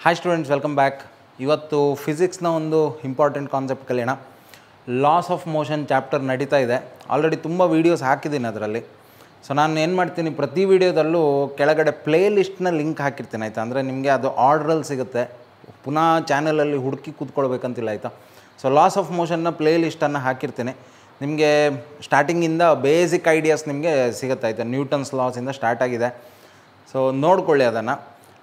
Hi students, welcome back. ಇವತ್ತು ಫಿಸಿಕ್ಸ್ನ ಒಂದು important concept ಕಲಿಯೋಣ. ಲಾಸ್ ಆಫ್ ಮೋಷನ್ ಚಾಪ್ಟರ್ ನಡೀತಾ ಇದೆ. ಆಲ್ರೆಡಿ ತುಂಬ ವೀಡಿಯೋಸ್ ಹಾಕಿದ್ದೀನಿ ಅದರಲ್ಲಿ. ಸೊ ನಾನು ಏನು ಮಾಡ್ತೀನಿ, ಪ್ರತಿ ವೀಡಿಯೋದಲ್ಲೂ ಕೆಳಗಡೆ ಪ್ಲೇ ಲಿಸ್ಟ್ನ ಲಿಂಕ್ ಹಾಕಿರ್ತೀನಿ, ಆಯಿತಾ. ಅಂದರೆ ನಿಮಗೆ ಅದು ಆರ್ಡ್ರಲ್ಲಿ ಸಿಗುತ್ತೆ, ಪುನಃ ಚಾನಲಲ್ಲಿ ಹುಡುಕಿ ಕೂತ್ಕೊಳ್ಬೇಕಂತಿಲ್ಲ, ಆಯಿತಾ. ಸೊ ಲಾಸ್ ಆಫ್ ಮೋಷನ್ನ ಪ್ಲೇ ಲಿಸ್ಟನ್ನು ಹಾಕಿರ್ತೀನಿ. ನಿಮಗೆ ಸ್ಟಾರ್ಟಿಂಗಿಂದ ಬೇಸಿಕ್ ಐಡಿಯಾಸ್ ನಿಮಗೆ ಸಿಗುತ್ತೆ, ಆಯಿತಾ. ನ್ಯೂಟನ್ಸ್ ಲಾಸಿಂದ ಸ್ಟಾರ್ಟ್ ಆಗಿದೆ. ಸೊ ನೋಡ್ಕೊಳ್ಳಿ ಅದನ್ನು.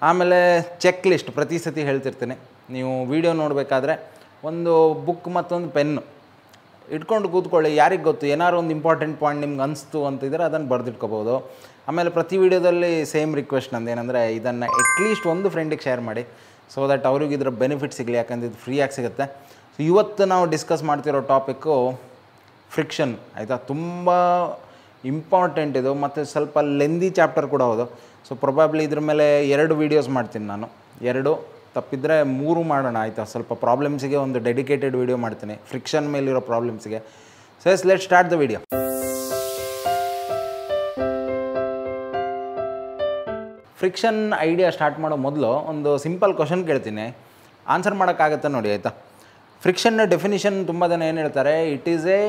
ಆಮೇಲೆ ಚೆಕ್ ಲಿಸ್ಟ್ ಪ್ರತಿ ಸತಿ ಹೇಳ್ತಿರ್ತೀನಿ. ನೀವು ವೀಡಿಯೋ ನೋಡಬೇಕಾದ್ರೆ ಒಂದು ಬುಕ್ ಮತ್ತೊಂದು ಪೆನ್ನು ಇಟ್ಕೊಂಡು ಕೂತ್ಕೊಳ್ಳಿ. ಯಾರಿಗೆ ಗೊತ್ತು, ಏನಾದ್ರು ಒಂದು ಇಂಪಾರ್ಟೆಂಟ್ ಪಾಯಿಂಟ್ ನಿಮ್ಗೆ ಅನಿಸ್ತು ಅಂತಿದ್ರೆ ಅದನ್ನು ಬರೆದಿಟ್ಕೋಬೋದು. ಆಮೇಲೆ ಪ್ರತಿ ವೀಡಿಯೋದಲ್ಲಿ ಸೇಮ್ ರಿಕ್ವೆಸ್ಟ್ ನಂದು ಏನಂದರೆ, ಇದನ್ನು ಅಟ್ಲೀಸ್ಟ್ ಒಂದು ಫ್ರೆಂಡಿಗೆ ಶೇರ್ ಮಾಡಿ, ಸೊ ದಟ್ ಅವ್ರಿಗೆ ಇದರ ಬೆನಿಫಿಟ್ ಸಿಗಲಿ, ಯಾಕಂದರೆ ಇದು ಫ್ರೀಯಾಗಿ ಸಿಗುತ್ತೆ. ಸೊ ಇವತ್ತು ನಾವು ಡಿಸ್ಕಸ್ ಮಾಡ್ತಿರೋ ಟಾಪಿಕ್ಕು ಫ್ರಿಕ್ಷನ್, ಆಯಿತಾ. ತುಂಬ ಇಂಪಾರ್ಟೆಂಟ್ ಇದು, ಮತ್ತು ಸ್ವಲ್ಪ ಲೆಂದಿ ಚಾಪ್ಟರ್ ಕೂಡ ಹೌದು. ಸೊ ಪ್ರೊಬಾಬ್ಲಿ ಇದ್ರ ಮೇಲೆ 2 ವೀಡಿಯೋಸ್ ಮಾಡ್ತೀನಿ ನಾನು, 2 ತಪ್ಪಿದರೆ 3 ಮಾಡೋಣ, ಆಯಿತಾ. ಸ್ವಲ್ಪ ಪ್ರಾಬ್ಲಮ್ಸಿಗೆ ಒಂದು ಡೆಡಿಕೇಟೆಡ್ ವೀಡಿಯೋ ಮಾಡ್ತೀನಿ, ಫ್ರಿಕ್ಷನ್ ಮೇಲಿರೋ ಪ್ರಾಬ್ಲಮ್ಸಿಗೆ. So yes, let start the video. Friction idea start ಮಾಡೋ ಮೊದಲು ಒಂದು ಸಿಂಪಲ್ ಕ್ವಶನ್ ಕೇಳ್ತೀನಿ, ಆನ್ಸರ್ ಮಾಡೋಕ್ಕಾಗತ್ತೆ ನೋಡಿ, ಆಯಿತಾ. ಫ್ರಿಕ್ಷನ್ನ ಡೆಫಿನಿಷನ್ ತುಂಬ ಜನ ಏನು ಹೇಳ್ತಾರೆ, it is a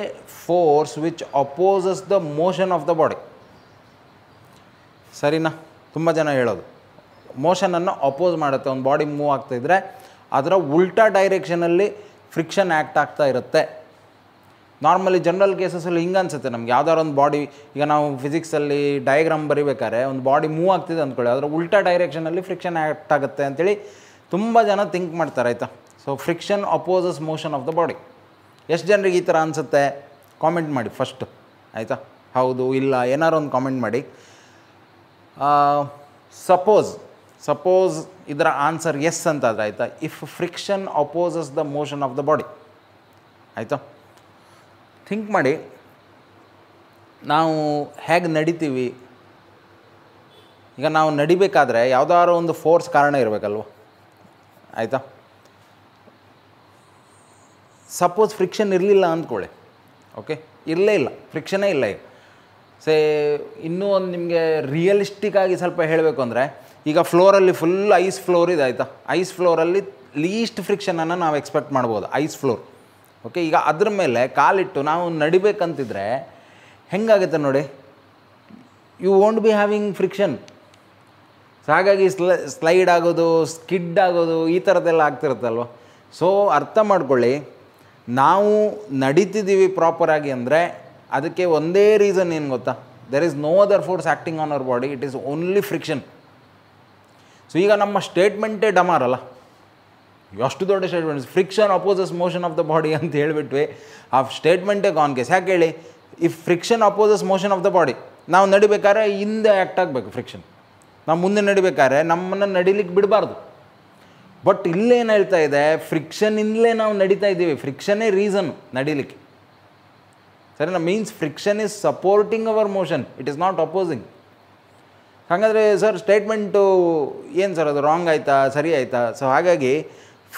force which opposes the motion of the body. ಸರಿನಾ? ತುಂಬ ಜನ ಹೇಳೋದು ಮೋಷನನ್ನು ಅಪೋಸ್ ಮಾಡುತ್ತೆ. ಒಂದು ಬಾಡಿ ಮೂವ್ ಆಗ್ತಾಯಿದ್ರೆ ಅದರ ಉಲ್ಟಾ ಡೈರೆಕ್ಷನಲ್ಲಿ ಫ್ರಿಕ್ಷನ್ ಆ್ಯಕ್ಟ್ ಆಗ್ತಾ ಇರುತ್ತೆ. ನಾರ್ಮಲಿ ಜನರಲ್ ಕೇಸಸಲ್ಲಿ ಹಿಂಗೆ ಅನಿಸುತ್ತೆ ನಮ್ಗೆ. ಯಾವ್ದಾದ್ರು ಒಂದು ಬಾಡಿ, ಈಗ ನಾವು ಫಿಸಿಕ್ಸಲ್ಲಿ ಡಯಾಗ್ರಾಮ್ ಬರಿಬೇಕಾದ್ರೆ ಒಂದು ಬಾಡಿ ಮೂವ್ ಆಗ್ತಿದೆ ಅಂದ್ಕೊಳ್ಳಿ, ಅದರ ಉಲ್ಟಾ ಡೈರೆಕ್ಷನಲ್ಲಿ ಫ್ರಿಕ್ಷನ್ ಆ್ಯಕ್ಟ್ ಆಗುತ್ತೆ ಅಂತೇಳಿ ತುಂಬ ಜನ ಥಿಂಕ್ ಮಾಡ್ತಾರೆ, ಆಯಿತಾ. So friction opposes motion of the body. ಎಷ್ಟು ಜನರಿಗೆ ಈ ಥರ ಅನಿಸುತ್ತೆ ಕಾಮೆಂಟ್ ಮಾಡಿ ಫಸ್ಟು, ಆಯಿತಾ. ಹೌದು ಇಲ್ಲ ಏನಾರು ಒಂದು ಕಾಮೆಂಟ್ ಮಾಡಿ. ಸಪೋಸ್ ಇದರ ಆನ್ಸರ್ ಎಸ್ ಅಂತಾದರೆ, ಆಯಿತಾ. If friction opposes the motion of the body, ಆಯಿತಾ. ಥಿಂಕ್ ಮಾಡಿ, ನಾವು ಹೇಗೆ ನಡಿತೀವಿ, ಈಗ ನಾವು ನಡಿಬೇಕಾದ್ರೆ ಯಾವುದಾದ್ರು ಒಂದು ಫೋರ್ಸ್ ಕಾರಣ ಇರಬೇಕಲ್ವ, ಆಯಿತಾ. ಸಪೋಸ್ ಫ್ರಿಕ್ಷನ್ ಇರಲಿಲ್ಲ ಅಂದ್ಕೊಳ್ಳಿ, ಓಕೆ, ಇರಲೇ ಇಲ್ಲ, ಫ್ರಿಕ್ಷನೇ ಇಲ್ಲ. ಇನ್ನೂ ಒಂದು ನಿಮಗೆ ರಿಯಲಿಸ್ಟಿಕ್ಕಾಗಿ ಸ್ವಲ್ಪ ಹೇಳಬೇಕು ಅಂದರೆ, ಈಗ ಫ್ಲೋರಲ್ಲಿ ಫುಲ್ ಐಸ್ ಫ್ಲೋರ್ ಇದೆ, ಆಯಿತಾ. ಐಸ್ ಫ್ಲೋರಲ್ಲಿ ಲೀಸ್ಟ್ ಫ್ರಿಕ್ಷನನ್ನು ನಾವು ಎಕ್ಸ್ಪೆಕ್ಟ್ ಮಾಡ್ಬೋದು, ಐಸ್ ಫ್ಲೋರ್, ಓಕೆ. ಈಗ ಅದ್ರ ಮೇಲೆ ಕಾಲಿಟ್ಟು ನಾವು ನಡಿಬೇಕಂತಿದ್ರೆ ಹೆಂಗಾಗುತ್ತೆ ನೋಡಿ, you won't be having friction. So ಹಾಗಾಗಿ ಸ್ಲೈಡ್ ಆಗೋದು, ಸ್ಕಿಡ್ ಆಗೋದು, ಈ ಥರದ್ದೆಲ್ಲ ಆಗ್ತಿರುತ್ತಲ್ವ. ಸೊ ಅರ್ಥ ಮಾಡ್ಕೊಳ್ಳಿ, ನಾವು ನಡೀತಿದ್ದೀವಿ ಪ್ರಾಪರಾಗಿ ಅಂದರೆ ಅದಕ್ಕೆ ಒಂದೇ ರೀಸನ್ ಏನು ಗೊತ್ತಾ, there is no other force acting on our body, it is only friction. So ಈಗ ನಮ್ಮ ಸ್ಟೇಟ್ಮೆಂಟೇ ಡಮಾರಲ್ಲ, ಎಷ್ಟು ದೊಡ್ಡ statements, friction opposes motion of the body ಅಂತ ಹೇಳಿಬಿಟ್ವಿ, ಆ ಸ್ಟೇಟ್ಮೆಂಟೇ ಗಾನ್ ಕೇಸ್. ಯಾಕೆ ಹೇಳಿ, if friction opposes motion of the body, ನಾವು ನಡಿಬೇಕಾದ್ರೆ ಹಿಂದೆ ಆ್ಯಕ್ಟ್ ಆಗಬೇಕು ಫ್ರಿಕ್ಷನ್, ನಾವು ಮುಂದೆ ನಡಿಬೇಕಾದ್ರೆ ನಮ್ಮನ್ನು ನಡಿಲಿಕ್ಕೆ ಬಿಡಬಾರ್ದು. ಬಟ್ ಇಲ್ಲೇನು ಹೇಳ್ತಾ ಇದೆ, ಫ್ರಿಕ್ಷನಿಂದಲೇ ನಾವು ನಡೀತಾ ಇದ್ದೀವಿ, ಫ್ರಿಕ್ಷನ್ನೇ ರೀಸನ್ ನಡಿಲಿಕ್ಕೆ, ಸರಿನಾ. Means friction is supporting our motion, it is not opposing. ಹಾಗಾದರೆ ಸರ್ ಸ್ಟೇಟ್ಮೆಂಟು ಏನು ಸರ್, ಅದು ರಾಂಗ್ ಆಯಿತಾ ಸರಿ ಆಯಿತಾ? ಸೊ ಹಾಗಾಗಿ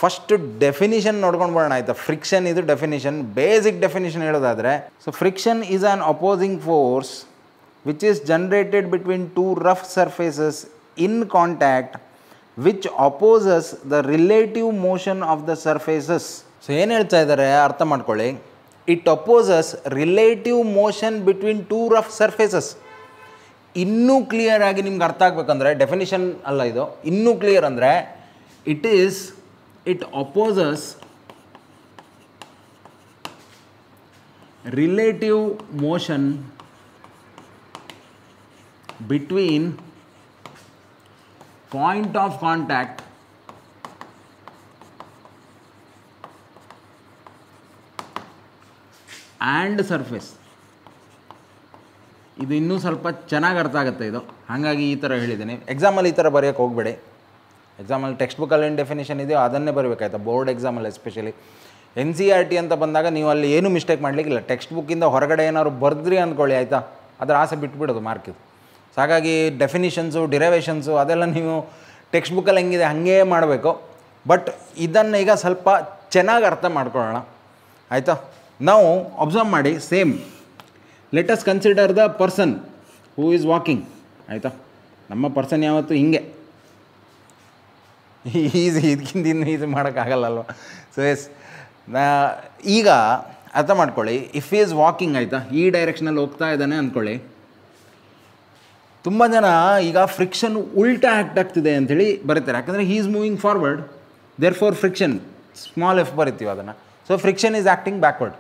ಫಸ್ಟ್ ಡೆಫಿನಿಷನ್ ನೋಡ್ಕೊಂಡು ಬರೋಣ, ಆಯಿತಾ. ಫ್ರಿಕ್ಷನ್ ಇದು ಡೆಫಿನಿಷನ್, ಬೇಸಿಕ್ ಡೆಫಿನಿಷನ್ ಹೇಳೋದಾದರೆ, so friction is an opposing force which is generated between 2 rough surfaces in contact which opposes the relative motion of the surfaces. So ಏನು ಹೇಳ್ತಾ ಇದ್ದಾರೆ ಅರ್ಥ ಮಾಡ್ಕೊಳ್ಳಿ, it opposes relative motion between 2 rough surfaces. ಇನ್ನೂ clear ಆಗಿ ನಿಮ್ಗೆ ಅರ್ಥ ಆಗಬೇಕಂದ್ರೆ, ಡೆಫಿನಿಷನ್ ಅಲ್ಲ ಇದು, ಇನ್ನೂ ಕ್ಲಿಯರ್ ಅಂದರೆ it opposes relative motion between point of contact and surface. ಇದು ಇನ್ನೂ ಸ್ವಲ್ಪ ಚೆನ್ನಾಗಿ ಅರ್ಥ ಆಗುತ್ತೆ ಇದು, ಹಾಗಾಗಿ ಈ ಥರ ಹೇಳಿದ್ದೀನಿ. ಎಕ್ಸಾಮಲ್ಲಿ ಈ ಥರ ಬರೆಯೋಕ್ಕೆ ಹೋಗಬೇಡಿ. ಎಕ್ಸಾಮಲ್ಲಿ ಟೆಕ್ಸ್ಟ್ ಬುಕ್ಕಲ್ಲಿ ಏನು ಡೆಫಿನೇಷನ್ ಇದೆಯೋ ಅದನ್ನೇ ಬರಬೇಕಾಯ್ತಾ, ಬೋರ್ಡ್ ಎಕ್ಸಾಮಲ್ಲಿ ಎಸ್ಪೆಷಲಿ. NCERT ಅಂತ ಬಂದಾಗ ನೀವು ಅಲ್ಲಿ ಏನೂ ಮಿಸ್ಟೇಕ್ ಮಾಡಲಿಕ್ಕಿಲ್ಲ. ಟೆಕ್ಸ್ಟ್ ಬುಕ್ಕಿಂದ ಹೊರಗಡೆ ಏನಾದ್ರು ಬರೆದ್ರಿ ಅಂದ್ಕೊಳ್ಳಿ, ಆಯಿತಾ, ಅದರ ಆಸೆ ಬಿಟ್ಬಿಡೋದು ಮಾರ್ಕಿದು. ಸೊ ಹಾಗಾಗಿ ಡೆಫಿನಿಷನ್ಸು, ಡಿರೈವೇಷನ್ಸು ಅದೆಲ್ಲ ನೀವು ಟೆಕ್ಸ್ಟ್ ಬುಕ್ಕಲ್ಲಿ ಹೆಂಗಿದೆ ಹಾಗೇ ಮಾಡಬೇಕು. ಬಟ್ ಇದನ್ನು ಈಗ ಸ್ವಲ್ಪ ಚೆನ್ನಾಗಿ ಅರ್ಥ ಮಾಡ್ಕೊಳ್ಳೋಣ, ಆಯಿತಾ. ನಾವು ಅಬ್ಸರ್ವ್ ಮಾಡಿ, same let us consider the person who is walking, ಆಯಿತಾ. ನಮ್ಮ ಪರ್ಸನ್ ಯಾವತ್ತು ಹಿಂಗೆ ಈಸಿ, ಇದಕ್ಕಿಂತ ಇನ್ನು ಈಸಿ ಮಾಡೋಕ್ಕಾಗಲ್ಲಲ್ವ. ಸೊ ಎಸ್, ಈಗ ಅರ್ಥ ಮಾಡ್ಕೊಳ್ಳಿ, ಇಫ್ ಈಸ್ ವಾಕಿಂಗ್ ಆಯಿತಾ, ಈ ಡೈರೆಕ್ಷನಲ್ಲಿ ಹೋಗ್ತಾ ಇದ್ದಾನೆ ಅಂದ್ಕೊಳ್ಳಿ. ತುಂಬ ಜನ ಈಗ ಫ್ರಿಕ್ಷನ್ ಉಲ್ಟಾ ಆ್ಯಕ್ಟ್ ಆಗ್ತಿದೆ ಅಂಥೇಳಿ ಬರೀತಾರೆ. ಯಾಕಂದರೆ he is moving forward, therefore friction, small F ಬರಿತೀವಿ ಅದನ್ನು. So friction is acting backward.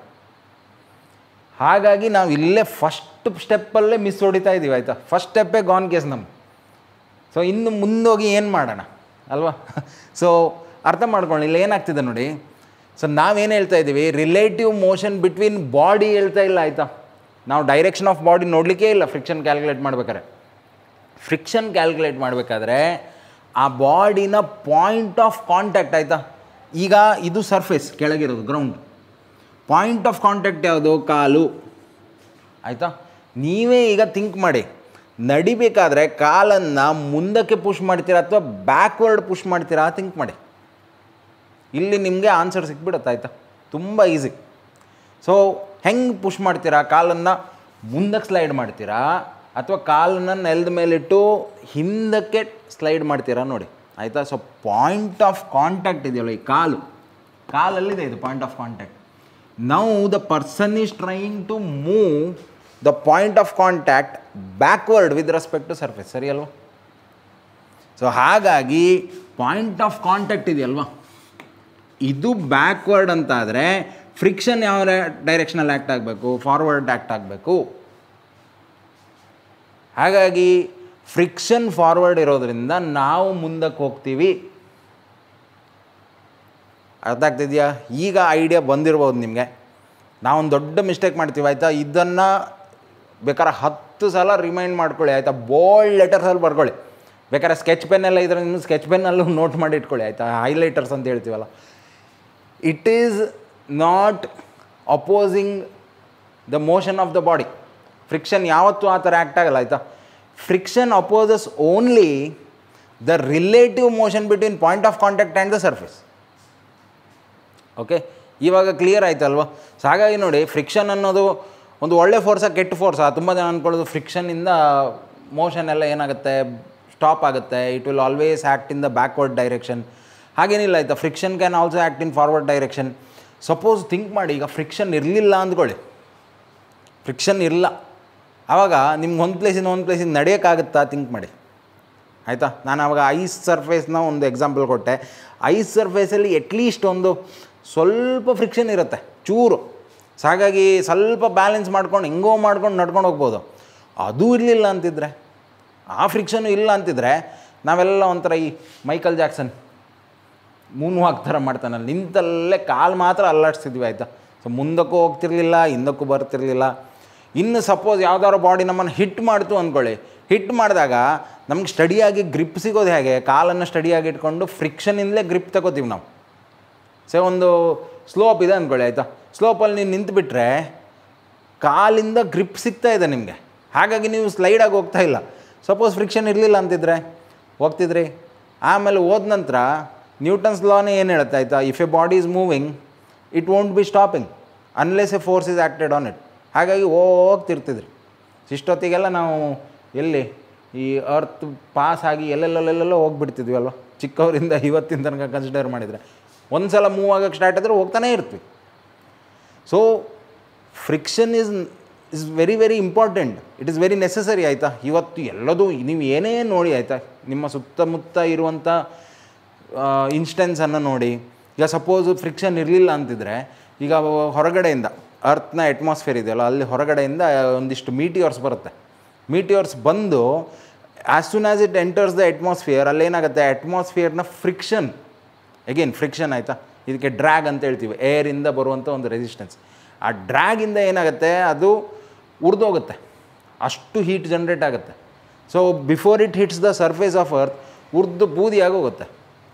ಹಾಗಾಗಿ ನಾವು ಇಲ್ಲೇ ಫಸ್ಟ್ ಸ್ಟೆಪ್ಪಲ್ಲೇ ಮಿಸ್ ಹೊಡಿತಾ ಇದ್ದೀವಿ ಆಯಿತಾ. ಫಸ್ಟ್ ಸ್ಟೆಪ್ಪೇ ಗಾನ್ ಕೇಸ್ ನಮ್ಮ. ಸೊ ಇನ್ನು ಮುಂದೋಗಿ ಏನು ಮಾಡೋಣ ಅಲ್ವಾ. ಸೊ ಅರ್ಥ ಮಾಡ್ಕೊಳ್ಳಿ, ಇಲ್ಲಿ ಏನಾಗ್ತಿದೆ ನೋಡಿ. ಸೊ ನಾವೇನು ಹೇಳ್ತಾ ಇದ್ದೀವಿ, ರಿಲೇಟಿವ್ ಮೋಷನ್ ಬಿಟ್ವೀನ್ ಬಾಡಿ ಹೇಳ್ತಾ ಇಲ್ಲ ಆಯಿತಾ. ನಾವು ಡೈರೆಕ್ಷನ್ ಆಫ್ ಬಾಡಿ ನೋಡಲಿಕ್ಕೇ ಇಲ್ಲ ಫ್ರಿಕ್ಷನ್ ಕ್ಯಾಲ್ಕುಲೇಟ್ ಮಾಡ್ಬೇಕಾದ್ರೆ. ಫ್ರಿಕ್ಷನ್ ಕ್ಯಾಲ್ಕುಲೇಟ್ ಮಾಡಬೇಕಾದ್ರೆ ಆ ಬಾಡಿನ ಪಾಯಿಂಟ್ ಆಫ್ ಕಾಂಟ್ಯಾಕ್ಟ್ ಆಯಿತಾ. ಈಗ ಇದು ಸರ್ಫೇಸ್ ಕೆಳಗಿರೋದು ಗ್ರೌಂಡ್, ಪಾಯಿಂಟ್ ಆಫ್ ಕಾಂಟ್ಯಾಕ್ಟ್ ಯಾವುದು, ಕಾಲು ಆಯಿತಾ. ನೀವೇ ಈಗ ಥಿಂಕ್ ಮಾಡಿ, ನಡಿಬೇಕಾದ್ರೆ ಕಾಲನ್ನು ಮುಂದಕ್ಕೆ ಪುಷ್ ಮಾಡ್ತೀರಾ ಅಥವಾ ಬ್ಯಾಕ್ವರ್ಡ್ ಪುಷ್ ಮಾಡ್ತೀರಾ, ಥಿಂಕ್ ಮಾಡಿ. ಇಲ್ಲಿ ನಿಮಗೆ ಆನ್ಸರ್ ಸಿಕ್ಬಿಡುತ್ತೆ ಆಯಿತಾ, ತುಂಬ ಈಸಿ. ಸೊ ಹೆಂಗೆ ಪುಷ್ ಮಾಡ್ತೀರಾ, ಕಾಲನ್ನು ಮುಂದಕ್ಕೆ ಸ್ಲೈಡ್ ಮಾಡ್ತೀರಾ ಅಥವಾ ಕಾಲನ್ನು ನೆಲದ ಮೇಲಿಟ್ಟು ಹಿಂದಕ್ಕೆ ಸ್ಲೈಡ್ ಮಾಡ್ತೀರಾ ನೋಡಿ ಆಯಿತಾ. ಸೊ ಪಾಯಿಂಟ್ ಆಫ್ ಕಾಂಟ್ಯಾಕ್ಟ್ ಇದೆಯಲ್ಲ ಈ ಕಾಲಲ್ಲಿದೆ ಇದು point of contact. Now the person is trying to move the point of contact backward with respect to surface, ಸರಿ ಅಲ್ವಾ. ಸೊ ಹಾಗಾಗಿ ಪಾಯಿಂಟ್ ಆಫ್ ಕಾಂಟ್ಯಾಕ್ಟ್ ಇದೆಯಲ್ವಾ, ಇದು ಬ್ಯಾಕ್ವರ್ಡ್ ಅಂತ ಆದರೆ ಫ್ರಿಕ್ಷನ್ ಯಾವ ಡೈರೆಕ್ಷನಲ್ಲಿ ಆ್ಯಕ್ಟ್ ಆಗಬೇಕು, ಫಾರ್ವರ್ಡ್ ಆ್ಯಕ್ಟ್ ಆಗಬೇಕು. ಹಾಗಾಗಿ ಫ್ರಿಕ್ಷನ್ ಫಾರ್ವರ್ಡ್ ಇರೋದ್ರಿಂದ ನಾವು ಮುಂದಕ್ಕೆ ಹೋಗ್ತೀವಿ. ಅರ್ಥ ಆಗ್ತಿದೆಯಾ. ಈಗ ಐಡಿಯಾ ಬಂದಿರ್ಬೋದು ನಿಮಗೆ. ನಾವೊಂದು ದೊಡ್ಡ ಮಿಸ್ಟೇಕ್ ಮಾಡ್ತೀವಿ ಆಯಿತಾ. ಇದನ್ನು ಬೇಕಾದ್ರೆ 10 ಸಲ ರಿಮೈಂಡ್ ಮಾಡ್ಕೊಳ್ಳಿ ಆಯಿತಾ. ಬೋಲ್ಡ್ ಲೆಟರ್ಸಲ್ಲಿ ಬರ್ಕೊಳ್ಳಿ. ಬೇಕಾದ್ರೆ ಸ್ಕೆಚ್ ಪೆನ್ನೆಲ್ಲ ಇದ್ರೆ ನೀವು ಸ್ಕೆಚ್ ಪೆನ್ನಲ್ಲೂ ನೋಟ್ ಮಾಡಿ ಇಟ್ಕೊಳ್ಳಿ ಆಯಿತಾ. ಹೈಲೈಟರ್ಸ್ ಅಂತ ಹೇಳ್ತೀವಲ್ಲ, it is not opposing the motion of the body. Friction ಯಾವತ್ತೂ ಆ ಥರ ಆ್ಯಕ್ಟ್ ಆಗಲ್ಲ ಆಯಿತಾ. Friction opposes only the relative motion between point of contact and the surface. Okay, ಇವಾಗ ಕ್ಲಿಯರ್ ಆಯ್ತಲ್ವ. ಸೊ ಹಾಗಾಗಿ ನೋಡಿ, ಫ್ರಿಕ್ಷನ್ ಅನ್ನೋದು ಒಂದು ಒಳ್ಳೆ ಫೋರ್ಸಾ ಕೆಟ್ಟ ಫೋರ್ಸಾ. ತುಂಬ ಜನ ಅಂದ್ಕೊಳ್ಳೋದು ಫ್ರಿಕ್ಷನಿಂದ ಮೋಷನ್ ಎಲ್ಲ ಏನಾಗುತ್ತೆ, ಸ್ಟಾಪ್ ಆಗುತ್ತೆ, it will always act in the backward direction. ಹಾಗೇನಿಲ್ಲ ಆಯಿತಾ. Friction can also act in forward direction. Suppose think ಮಾಡಿ, ಈಗ ಫ್ರಿಕ್ಷನ್ ಇರಲಿಲ್ಲ ಅಂದ್ಕೊಳ್ಳಿ, ಫ್ರಿಕ್ಷನ್ ಇಲ್ಲ, ಆವಾಗ ನಿಮ್ಗೆ ಒಂದು ಪ್ಲೇಸಿಂದ ಒಂದು ಪ್ಲೇಸಿಗೆ ನಡೆಯೋಕ್ಕಾಗುತ್ತಾ, ಥಿಂಕ್ ಮಾಡಿ ಆಯಿತಾ. ನಾನು ಆವಾಗ ಐಸ್ ಸರ್ಫೇಸ್ನ ಒಂದು ಎಕ್ಸಾಂಪಲ್ ಕೊಟ್ಟೆ. ಐಸ್ ಸರ್ಫೇಸಲ್ಲಿ ಅಟ್ಲೀಸ್ಟ್ ಒಂದು ಸ್ವಲ್ಪ ಫ್ರಿಕ್ಷನ್ ಇರುತ್ತೆ, ಚೂರು. ಸೊ ಹಾಗಾಗಿ ಸ್ವಲ್ಪ ಬ್ಯಾಲೆನ್ಸ್ ಮಾಡ್ಕೊಂಡು ಹೆಂಗೋ ಮಾಡ್ಕೊಂಡು ನಡ್ಕೊಂಡು ಹೋಗ್ಬೋದು. ಅದೂ ಇರಲಿಲ್ಲ ಅಂತಿದ್ರೆ, ಆ ಫ್ರಿಕ್ಷನು ಇಲ್ಲ ಅಂತಿದ್ರೆ, ನಾವೆಲ್ಲ ಒಂಥರ ಈ ಮೈಕಲ್ ಜಾಕ್ಸನ್ ಮೂನ್ ವಾಕ್ ಥರ ಮಾಡ್ತಾನಲ್ಲ, ನಿಂತಲ್ಲೇ ಕಾಲು ಮಾತ್ರ ಅಲ್ಲಾಡಿಸ್ತಿದ್ವಿ ಆಯಿತಾ. ಸೊ ಮುಂದಕ್ಕೂ ಹೋಗ್ತಿರ್ಲಿಲ್ಲ, ಹಿಂದಕ್ಕೂ ಬರ್ತಿರ್ಲಿಲ್ಲ. ಇನ್ನು ಸಪೋಸ್ ಯಾವ್ದಾದ್ರು ಬಾಡಿ ನಮ್ಮನ್ನು ಹಿಟ್ ಮಾಡ್ತು ಅಂದ್ಕೊಳ್ಳಿ, ಹಿಟ್ ಮಾಡಿದಾಗ ನಮ್ಗೆ ಸ್ಟಡಿಯಾಗಿ ಗ್ರಿಪ್ ಸಿಗೋದು ಹೇಗೆ, ಕಾಲನ್ನು ಸ್ಟಡಿಯಾಗಿ ಇಟ್ಕೊಂಡು ಫ್ರಿಕ್ಷನಿಂದಲೇ ಗ್ರಿಪ್ ತಗೋತೀವಿ ನಾವು. ಸೊ ಒಂದು ಸ್ಲೋಪ್ ಇದೆ ಅಂದ್ಕೊಳ್ಳಿ ಆಯಿತಾ. ಸ್ಲೋಪಲ್ಲಿ ನೀವು ನಿಂತುಬಿಟ್ರೆ ಕಾಲಿಂದ ಗ್ರಿಪ್ ಸಿಗ್ತಾ ಇದೆ ನಿಮಗೆ, ಹಾಗಾಗಿ ನೀವು ಸ್ಲೈಡಾಗಿ ಹೋಗ್ತಾ ಇಲ್ಲ. ಸಪೋಸ್ ಫ್ರಿಕ್ಷನ್ ಇರಲಿಲ್ಲ ಅಂತಿದ್ರೆ ಹೋಗ್ತಿದ್ರಿ. ಆಮೇಲೆ ಹೋದ ನಂತರ ನ್ಯೂಟನ್ಸ್ ಲಾನೇ ಏನು ಹೇಳುತ್ತೆ ಆಯಿತಾ, if A body is moving it won't be stopping unless A force is acted on it. ಹಾಗಾಗಿ ಹೋಗ್ತಿರ್ತಿದ್ರಿ. ಇಷ್ಟೊತ್ತಿಗೆಲ್ಲ ನಾವು ಎಲ್ಲಿ ಈ ಅರ್ತ್ ಪಾಸ್ ಆಗಿ ಎಲ್ಲೆಲ್ಲೆಲ್ಲೆಲ್ಲೋ ಹೋಗ್ಬಿಡ್ತಿದ್ವಿ ಅಲ್ವ, ಚಿಕ್ಕವರಿಂದ ಇವತ್ತಿನ ತನಕ ಕನ್ಸಿಡರ್ ಮಾಡಿದರೆ. ಒಂದು ಸಲ ಮೂವ್ ಆಗೋಕ್ಕೆ ಸ್ಟಾರ್ಟ್ ಆದರೆ ಹೋಗ್ತಾನೇ ಇರ್ತೀವಿ. So friction is very very important, it is very necessary ಆಯಿತಾ. ಇವತ್ತು ಎಲ್ಲದೂ ನೀವು ಏನೇ ನೋಡಿ ಆಯಿತಾ, ನಿಮ್ಮ ಸುತ್ತಮುತ್ತ ಇರುವಂಥ ಇನ್ಸ್ಟೆನ್ಸನ್ನು ನೋಡಿ. ಈಗ ಸಪೋಸು ಫ್ರಿಕ್ಷನ್ ಇರಲಿಲ್ಲ ಅಂತಿದ್ರೆ, ಈಗ ಹೊರಗಡೆಯಿಂದ ಅರ್ತ್ನ ಅಟ್ಮಾಸ್ಫಿಯರ್ ಇದೆಯಲ್ಲ, ಅಲ್ಲಿ ಹೊರಗಡೆಯಿಂದ ಒಂದಿಷ್ಟು ಮೀಟಿಯರ್ಸ್ ಬರುತ್ತೆ. ಮೀಟಿಯರ್ಸ್ ಬಂದು as soon as it enters the atmosphere, ಅಲ್ಲೇನಾಗುತ್ತೆ, ಅಟ್ಮಾಸ್ಫಿಯರ್ನ ಫ್ರಿಕ್ಷನ್, ಎಗೇನ್ ಫ್ರಿಕ್ಷನ್ ಆಯಿತಾ, ಇದಕ್ಕೆ ಡ್ರ್ಯಾಗ್ ಅಂತ ಹೇಳ್ತೀವಿ, ಏರಿಂದ ಬರುವಂಥ ಒಂದು ರೆಸಿಸ್ಟೆನ್ಸ್. ಆ ಡ್ರ್ಯಾಗಿಂದ ಏನಾಗುತ್ತೆ, ಅದು ಉರಿದೋಗುತ್ತೆ, ಅಷ್ಟು ಹೀಟ್ ಜನ್ರೇಟ್ ಆಗುತ್ತೆ. So before it hits the surface of earth ಉರ್ದು ಬೂದಿಯಾಗಿ ಹೋಗುತ್ತೆ.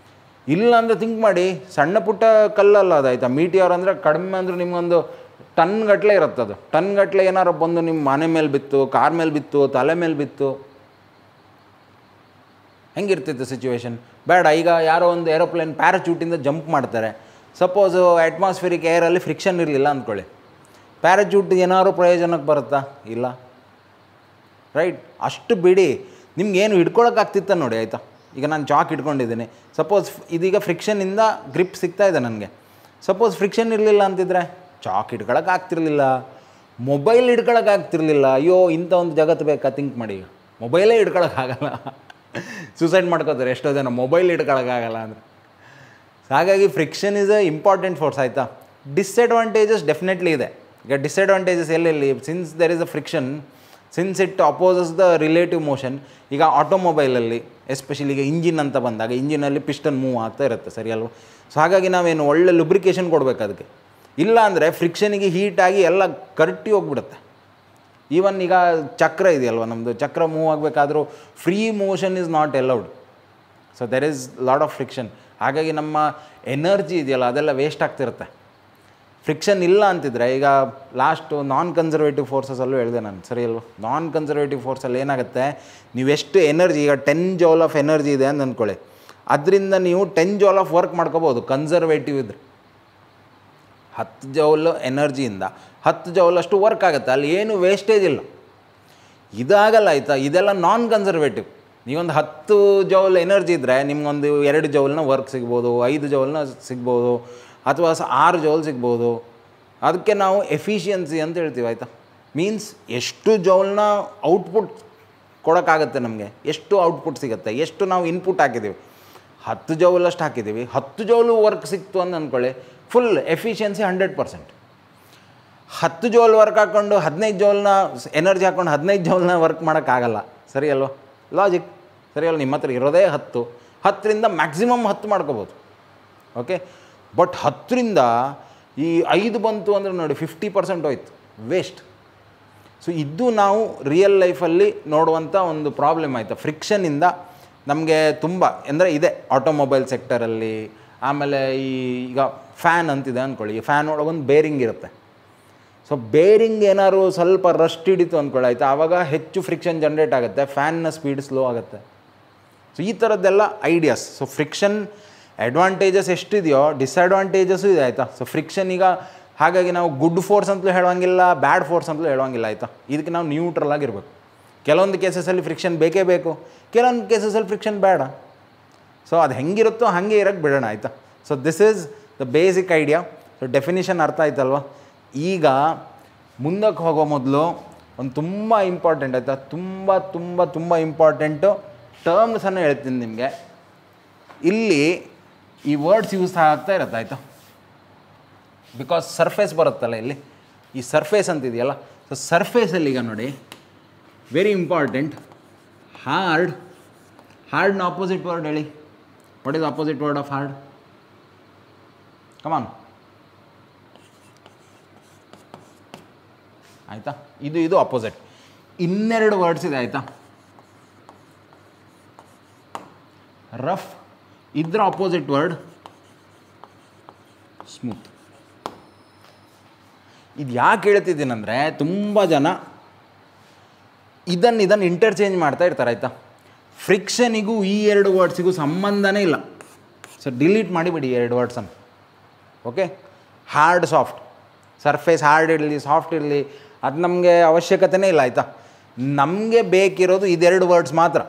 ಇಲ್ಲ ಅಂದರೆ ಥಿಂಕ್ ಮಾಡಿ, ಸಣ್ಣ ಪುಟ್ಟ ಕಲ್ಲಲ್ಲ ಅದಾಯ್ತಾ. ಮೀಟಿಯರ್ ಅಂದರೆ ಕಡಿಮೆ ಅಂದರೆ ನಿಮಗೊಂದು ಟನ್ ಗಟ್ಟಲೆ ಇರುತ್ತೆ. ಅದು ಟನ್ ಗಟ್ಟಲೆ ಏನಾರು ಬಂದು ನಿಮ್ಮ ಮನೆ ಮೇಲೆ ಬಿತ್ತು, ಕಾರ್ ಮೇಲೆ ಬಿತ್ತು, ತಲೆ ಮೇಲೆ ಬಿತ್ತು, ಹೆಂಗಿರ್ತಿತ್ತು ಸಿಚುವೇಶನ್. ಬೇಡ, ಈಗ ಯಾರೋ ಒಂದು ಏರೋಪ್ಲೇನ್ ಪ್ಯಾರಾಚೂಟಿಂದ ಜಂಪ್ ಮಾಡ್ತಾರೆ. ಸಪೋಸು ಅಟ್ಮಾಸ್ಫಿಯರಿಕ್ ಏರಲ್ಲಿ ಫ್ರಿಕ್ಷನ್ ಇರಲಿಲ್ಲ ಅಂದ್ಕೊಳ್ಳಿ, ಪ್ಯಾರಾಚೂಟ್ ಏನಾದ್ರು ಪ್ರಯೋಜನಕ್ಕೆ ಬರುತ್ತಾ, ಇಲ್ಲ ರೈಟ್. ಅಷ್ಟು ಬಿಡಿ, ನಿಮ್ಗೇನು ಹಿಡ್ಕೊಳಕ್ಕಾಗ್ತಿತ್ತ ನೋಡಿ ಆಯಿತಾ. ಈಗ ನಾನು ಚಾಕ್ ಇಟ್ಕೊಂಡಿದ್ದೀನಿ, ಸಪೋಸ್ ಇದೀಗ ಫ್ರಿಕ್ಷನಿಂದ ಗ್ರಿಪ್ ಸಿಗ್ತಾ ಇದೆ ನನಗೆ. ಸಪೋಸ್ ಫ್ರಿಕ್ಷನ್ ಇರಲಿಲ್ಲ ಅಂತಿದ್ರೆ ಚಾಕ್ ಹಿಡ್ಕೊಳಕ್ಕೆ ಆಗ್ತಿರ್ಲಿಲ್ಲ, ಮೊಬೈಲ್ ಹಿಡ್ಕೊಳಕ್ಕೆ ಆಗ್ತಿರ್ಲಿಲ್ಲ. ಅಯ್ಯೋ ಇಂಥ ಒಂದು ಜಗತ್ತು ಬೇಕಾ? ಥಿಂಕ್ ಮಾಡಿ. ಈಗ ಮೊಬೈಲೇ ಹಿಡ್ಕೊಳಕ್ಕಾಗಲ್ಲ, ಸೂಸೈಡ್ ಮಾಡ್ಕೋತಾರೆ ಎಷ್ಟೋ ಜನ, ಮೊಬೈಲ್ ಹಿಡ್ಕೊಳಕ್ಕಾಗಲ್ಲ ಅಂದರೆ. ಹಾಗಾಗಿ friction is a important force, ಆಯಿತಾ. ಡಿಸ್ಅಡ್ವಾಂಟೇಜಸ್ ಡೆಫಿನೆಟ್ಲಿ ಇದೆ. ಈಗ ಡಿಸ್ಅಡ್ವಾಂಟೇಜಸ್ ಎಲ್ಲೆಲ್ಲಿ? Since there is a friction, since it opposes the relative motion. ಈಗ ಆಟೋಮೊಬೈಲಲ್ಲಿ ಎಸ್ಪೆಷಲಿ ಈಗ ಇಂಜಿನ್ ಅಂತ ಬಂದಾಗ ಇಂಜಿನಲ್ಲಿ ಪಿಸ್ಟನ್ ಮೂವ್ ಆಗ್ತಾ ಇರುತ್ತೆ, ಸರಿ ಅಲ್ವ? ಸೊ ಹಾಗಾಗಿ ನಾವೇನು ಒಳ್ಳೆ ಲುಬ್ರಿಕೇಷನ್ ಕೊಡಬೇಕು ಅದಕ್ಕೆ. ಇಲ್ಲ ಅಂದರೆ ಫ್ರಿಕ್ಷನಿಗೆ ಹೀಟಾಗಿ ಎಲ್ಲ ಕರಟಿ ಹೋಗ್ಬಿಡುತ್ತೆ. ಈವನ್ ಈಗ ಚಕ್ರ ಇದೆಯಲ್ವ ನಮ್ಮದು, ಚಕ್ರ ಮೂವ್ ಆಗಬೇಕಾದ್ರೂ free motion is not allowed. So there is lot of friction. ಹಾಗಾಗಿ ನಮ್ಮ ಎನರ್ಜಿ ಇದೆಯಲ್ಲ ಅದೆಲ್ಲ ವೇಸ್ಟ್ ಆಗ್ತಿರುತ್ತೆ. ಫ್ರಿಕ್ಷನ್ ಇಲ್ಲ ಅಂತಿದ್ರೆ ಈಗ ಲಾಸ್ಟು ನಾನ್ ಕನ್ಸರ್ವೇಟಿವ್ ಫೋರ್ಸಸಲ್ಲೂ ಹೇಳಿದೆ ನಾನು, ಸರಿ ಅಲ್ವ? ನಾನ್ ಕನ್ಸರ್ವೇಟಿವ್ ಫೋರ್ಸಲ್ಲಿ ಏನಾಗುತ್ತೆ, ನೀವೆಷ್ಟು ಎನರ್ಜಿ, ಈಗ 10 ಜೌಲ್ ಆಫ್ ಎನರ್ಜಿ ಇದೆ ಅಂತ ಅಂದ್ಕೊಳ್ಳಿ, ಅದರಿಂದ ನೀವು 10 ಜೌಲ್ ಆಫ್ ವರ್ಕ್ ಮಾಡ್ಕೋಬೋದು ಕನ್ಸರ್ವೇಟಿವ್ ಇದ್ರೆ. 10 ಜೌಲ್ ಎನರ್ಜಿಯಿಂದ 10 ಜೌಲಷ್ಟು ವರ್ಕ್ ಆಗುತ್ತೆ, ಅಲ್ಲಿ ಏನು ವೇಸ್ಟೇಜ್ ಇಲ್ಲ. ಇದಾಗಲ್ಲ, ಆಯಿತಾ. ಇದೆಲ್ಲ ನಾನ್ ಕನ್ಸರ್ವೇಟಿವ್. ನೀವೊಂದು 10 ಜೌಲ್ ಎನರ್ಜಿ ಇದ್ದರೆ ನಿಮ್ಗೊಂದು 2 ಜೌಲ್ನ ವರ್ಕ್ ಸಿಗ್ಬೋದು, 5 ಜೌಲ್ನ ಸಿಗ್ಬೋದು, ಅಥವಾ 6 ಜೌಲ್ ಸಿಗ್ಬೋದು. ಅದಕ್ಕೆ ನಾವು ಎಫಿಷಿಯನ್ಸಿ ಅಂತ ಹೇಳ್ತೀವಿ, ಆಯಿತಾ. ಮೀನ್ಸ್ ಎಷ್ಟು ಜೌಲ್ನ ಔಟ್ಪುಟ್ ಕೊಡೋಕ್ಕಾಗತ್ತೆ ನಮಗೆ, ಎಷ್ಟು ಔಟ್ಪುಟ್ ಸಿಗುತ್ತೆ, ಎಷ್ಟು ನಾವು ಇನ್ಪುಟ್ ಹಾಕಿದ್ದೀವಿ. 10 ಜೌಲಷ್ಟು ಹಾಕಿದ್ದೀವಿ, 10 ಜೌಲು ವರ್ಕ್ ಸಿಕ್ತು ಅಂತ ಅಂದ್ಕೊಳ್ಳಿ, ಫುಲ್ ಎಫಿಷಿಯನ್ಸಿ 100%. 10 ಜೌಲ್ ವರ್ಕ್ ಹಾಕ್ಕೊಂಡು 15 ಜೌಲ್ನ ಎನರ್ಜಿ ಹಾಕ್ಕೊಂಡು 15 ಜೌಲ್ನ ವರ್ಕ್ ಮಾಡೋಕ್ಕಾಗಲ್ಲ, ಸರಿ ಅಲ್ವ? ಲಾಜಿಕ್, ಸರಿ ಅಲ್ವ? ನಿಮ್ಮ ಹತ್ರ ಇರೋದೇ 10ರಿಂದ ಮ್ಯಾಕ್ಸಿಮಮ್ 10 ಮಾಡ್ಕೋಬೋದು, ಓಕೆ. ಬಟ್ 10ರಿಂದ ಈ 5 ಬಂತು ಅಂದರೆ ನೋಡಿ 50% ಹೋಯ್ತು, ವೇಸ್ಟ್. ಸೊ ಇದು ನಾವು ರಿಯಲ್ ಲೈಫಲ್ಲಿ ನೋಡುವಂಥ ಒಂದು ಪ್ರಾಬ್ಲಮ್, ಆಯಿತಾ. ಫ್ರಿಕ್ಷನಿಂದ ನಮಗೆ ತುಂಬ ಅಂದರೆ ಇದೆ ಆಟೋಮೊಬೈಲ್ ಸೆಕ್ಟರಲ್ಲಿ. ಆಮೇಲೆ ಈಗ ಫ್ಯಾನ್ ಅಂತಿದೆ ಅಂದ್ಕೊಳ್ಳಿ, ಈ ಫ್ಯಾನ್ ಒಳಗೊಂದು ಬೇರಿಂಗ್ ಇರುತ್ತೆ. ಸೊ ಬೇರಿಂಗ್ ಏನಾದ್ರು ಸ್ವಲ್ಪ ರಸ್ಟ್ ಹಿಡಿತು ಅಂದ್ಕೊಳ್ಳಿ, ಆಯಿತಾ, ಆವಾಗ ಹೆಚ್ಚು ಫ್ರಿಕ್ಷನ್ ಜನ್ರೇಟ್ ಆಗುತ್ತೆ, ಫ್ಯಾನ್ನ ಸ್ಪೀಡ್ ಸ್ಲೋ ಆಗುತ್ತೆ. ಸೊ ಈ ಥರದ್ದೆಲ್ಲ ಐಡಿಯಾಸ್. ಸೊ ಫ್ರಿಕ್ಷನ್ ಅಡ್ವಾಂಟೇಜಸ್ ಎಷ್ಟಿದೆಯೋ ಡಿಸ್ಅಡ್ವಾಂಟೇಜಸ್ಸು ಇದೆ, ಆಯಿತಾ. ಸೊ ಫ್ರಿಕ್ಷನ್ ಈಗ ಹಾಗಾಗಿ ನಾವು ಗುಡ್ ಫೋರ್ಸ್ ಅಂತಲೂ ಹೇಳುವಂಗಿಲ್ಲ, ಬ್ಯಾಡ್ ಫೋರ್ಸ್ ಅಂತಲೂ ಹೇಳುವಂಗಿಲ್ಲ, ಆಯಿತಾ. ಇದಕ್ಕೆ ನಾವು ನ್ಯೂಟ್ರಲ್ ಆಗಿರಬೇಕು. ಕೆಲವೊಂದು ಕೇಸಸಲ್ಲಿ ಫ್ರಿಕ್ಷನ್ ಬೇಕೇ ಬೇಕು, ಕೆಲವೊಂದು ಕೇಸಸಲ್ಲಿ ಫ್ರಿಕ್ಷನ್ ಬೇಡ. ಸೊ ಅದು ಹೆಂಗಿರುತ್ತೋ ಹಾಗೆ ಇರೋಕ್ಕೆ ಬಿಡೋಣ, ಆಯಿತಾ. So this is the basic idea. So definition ಅರ್ಥ ಆಯ್ತಲ್ವ? ಈಗ ಮುಂದಕ್ಕೆ ಹೋಗೋ ಮೊದಲು ಒಂದು ತುಂಬ ಇಂಪಾರ್ಟೆಂಟ್, ಆಯಿತಾ, ತುಂಬ ತುಂಬ ತುಂಬ ಇಂಪಾರ್ಟೆಂಟು ಟರ್ಮ್ಸನ್ನು ಹೇಳ್ತೀನಿ ನಿಮಗೆ. ಇಲ್ಲಿ ಈ ವರ್ಡ್ಸ್ ಯೂಸ್ ಆಗ್ತಾ ಇರುತ್ತೆ, ಆಯಿತಾ. ಬಿಕಾಸ್ ಸರ್ಫೇಸ್ ಬರುತ್ತಲ್ಲ ಇಲ್ಲಿ, ಈ ಸರ್ಫೇಸ್ ಅಂತಿದೆಯಲ್ಲ. ಸೊ ಸರ್ಫೇಸಲ್ಲಿ ಈಗ ನೋಡಿ ವೆರಿ ಇಂಪಾರ್ಟೆಂಟ್, ಹಾರ್ಡ್ನ ಆಪೋಸಿಟ್ ವರ್ಡ್ ಹೇಳಿ. What is opposite word of hard? Come on, ಆಯಿತಾ. ಇದು ಅಪೋಸಿಟ್. ಇನ್ನೆರಡು ವರ್ಡ್ಸ್ ಇದೆ, ಆಯಿತಾ. ರಫ್, ಇದರ ಅಪೋಸಿಟ್ ವರ್ಡ್ ಸ್ಮೂತ್. ಇದು ಯಾಕೆ ಹೇಳ್ತಿದ್ದೀನಂದರೆ ತುಂಬ ಜನ ಇದನ್ನು ಇಂಟರ್ಚೇಂಜ್ ಮಾಡ್ತಾ ಇರ್ತಾರೆ, ಆಯಿತಾ. ಫ್ರಿಕ್ಷನಿಗೂ ಈ 2 ವರ್ಡ್ಸಿಗೂ ಸಂಬಂಧನೇ ಇಲ್ಲ. ಸೊ ಡಿಲೀಟ್ ಮಾಡಿಬಿಡಿ 2 ವರ್ಡ್ಸನ್ನು, okay. Hard soft, surface hard ಇರಲಿ ಸಾಫ್ಟ್ ಇರಲಿ ಅದು ನಮಗೆ ಅವಶ್ಯಕತೆನೇ ಇಲ್ಲ, ಆಯಿತಾ. ನಮಗೆ ಬೇಕಿರೋದು ಇದೆರಡು ವರ್ಡ್ಸ್ ಮಾತ್ರ,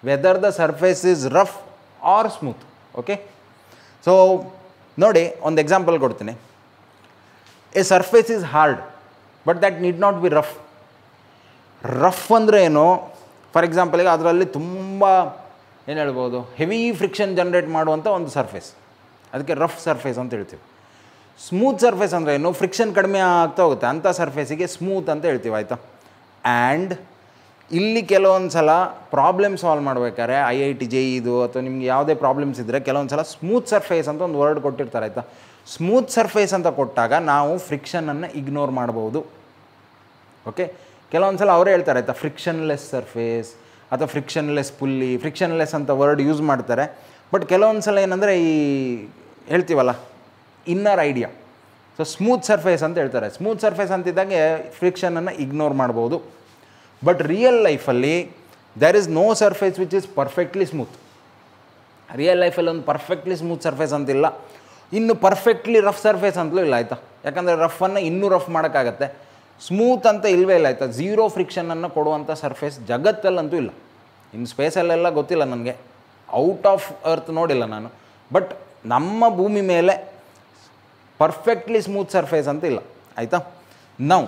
whether the surface is rough or smooth, okay. So ನೋಡಿ ಒಂದು ಎಕ್ಸಾಂಪಲ್ ಕೊಡ್ತೀನಿ. A surface is hard but that need not be rough. Rough ಅಂದರೆ ಏನು? ಫಾರ್ ಎಕ್ಸಾಂಪಲ್ ಈಗ ಅದರಲ್ಲಿ ತುಂಬ ಏನು ಹೇಳ್ಬೋದು, ಹೆವಿ ಫ್ರಿಕ್ಷನ್ ಜನ್ರೇಟ್ ಮಾಡುವಂಥ ಒಂದು ಸರ್ಫೇಸ್, ಅದಕ್ಕೆ ರಫ್ ಸರ್ಫೇಸ್ ಅಂತ ಹೇಳ್ತೀವಿ. ಸ್ಮೂತ್ ಸರ್ಫೇಸ್ ಅಂದರೆ ಏನು? ಫ್ರಿಕ್ಷನ್ ಕಡಿಮೆ ಆಗ್ತಾ ಹೋಗುತ್ತೆ, ಅಂಥ ಸರ್ಫೇಸಿಗೆ ಸ್ಮೂತ್ ಅಂತ ಹೇಳ್ತೀವಿ, ಆಯಿತಾ. ಆ್ಯಂಡ್ ಇಲ್ಲಿ ಕೆಲವೊಂದು ಸಲ ಪ್ರಾಬ್ಲಮ್ ಸಾಲ್ವ್ ಮಾಡ್ಬೇಕಾದ್ರೆ IIT JEE ಅಥವಾ ನಿಮ್ಗೆ ಯಾವುದೇ ಪ್ರಾಬ್ಲಮ್ಸ್ ಇದ್ದರೆ ಕೆಲವೊಂದು ಸಲ ಸ್ಮೂತ್ ಸರ್ಫೇಸ್ ಅಂತ ಒಂದು ವರ್ಡ್ ಕೊಟ್ಟಿರ್ತಾರೆ, ಆಯಿತಾ. ಸ್ಮೂತ್ ಸರ್ಫೇಸ್ ಅಂತ ಕೊಟ್ಟಾಗ ನಾವು ಫ್ರಿಕ್ಷನನ್ನು ಇಗ್ನೋರ್ ಮಾಡ್ಬೋದು, ಓಕೆ. ಕೆಲವೊಂದು ಸಲ ಅವರೇ ಹೇಳ್ತಾರೆ, ಆಯಿತಾ, ಫ್ರಿಕ್ಷನ್ಲೆಸ್ ಸರ್ಫೇಸ್ ಅಥವಾ ಫ್ರಿಕ್ಷನ್ಲೆಸ್ ಪುಲ್ಲಿ, ಫ್ರಿಕ್ಷನ್ಲೆಸ್ ಅಂತ ವರ್ಡ್ ಯೂಸ್ ಮಾಡ್ತಾರೆ. ಬಟ್ ಕೆಲವೊಂದು ಸಲ ಏನಂದರೆ ಈ ಹೇಳ್ತೀವಲ್ಲ inner idea, so smooth surface ಅಂತ ಹೇಳ್ತಾರೆ. ಸ್ಮೂತ್ ಸರ್ಫೇಸ್ ಅಂತಿದ್ದಾಗೆ ಫ್ರಿಕ್ಷನನ್ನು ಇಗ್ನೋರ್ ಮಾಡ್ಬೋದು. ಬಟ್ ರಿಯಲ್ ಲೈಫಲ್ಲಿ there is no surface which is perfectly smooth. Real ಲೈಫಲ್ಲಿ ಒಂದು ಪರ್ಫೆಕ್ಟ್ಲಿ ಸ್ಮೂತ್ ಸರ್ಫೇಸ್ ಅಂತಿಲ್ಲ, ಇನ್ನು ಪರ್ಫೆಕ್ಟ್ಲಿ ರಫ್ ಸರ್ಫೇಸ್ ಅಂತಲೂ ಇಲ್ಲ, ಆಯಿತಾ. ಯಾಕಂದರೆ ರಫನ್ನು ಇನ್ನೂ ರಫ್ ಮಾಡೋಕ್ಕಾಗತ್ತೆ, ಸ್ಮೂತ್ ಅಂತ ಇಲ್ಲವೇ ಇಲ್ಲ, ಆಯಿತಾ. ಝೀರೋ ಫ್ರಿಕ್ಷನನ್ನು ಕೊಡುವಂಥ ಸರ್ಫೇಸ್ ಜಗತ್ತಲ್ಲಂತೂ ಇಲ್ಲ. ಇನ್ನು ಸ್ಪೇಸಲ್ಲೆಲ್ಲ ಗೊತ್ತಿಲ್ಲ ನನಗೆ, ಔಟ್ ಆಫ್ ಅರ್ತ್ ನೋಡಿಲ್ಲ ನಾನು, ಬಟ್ ನಮ್ಮ ಭೂಮಿ ಮೇಲೆ ಪರ್ಫೆಕ್ಟ್ಲಿ ಸ್ಮೂತ್ ಸರ್ಫೇಸ್ ಅಂತ ಇಲ್ಲ, ಆಯಿತಾ. ನಾವು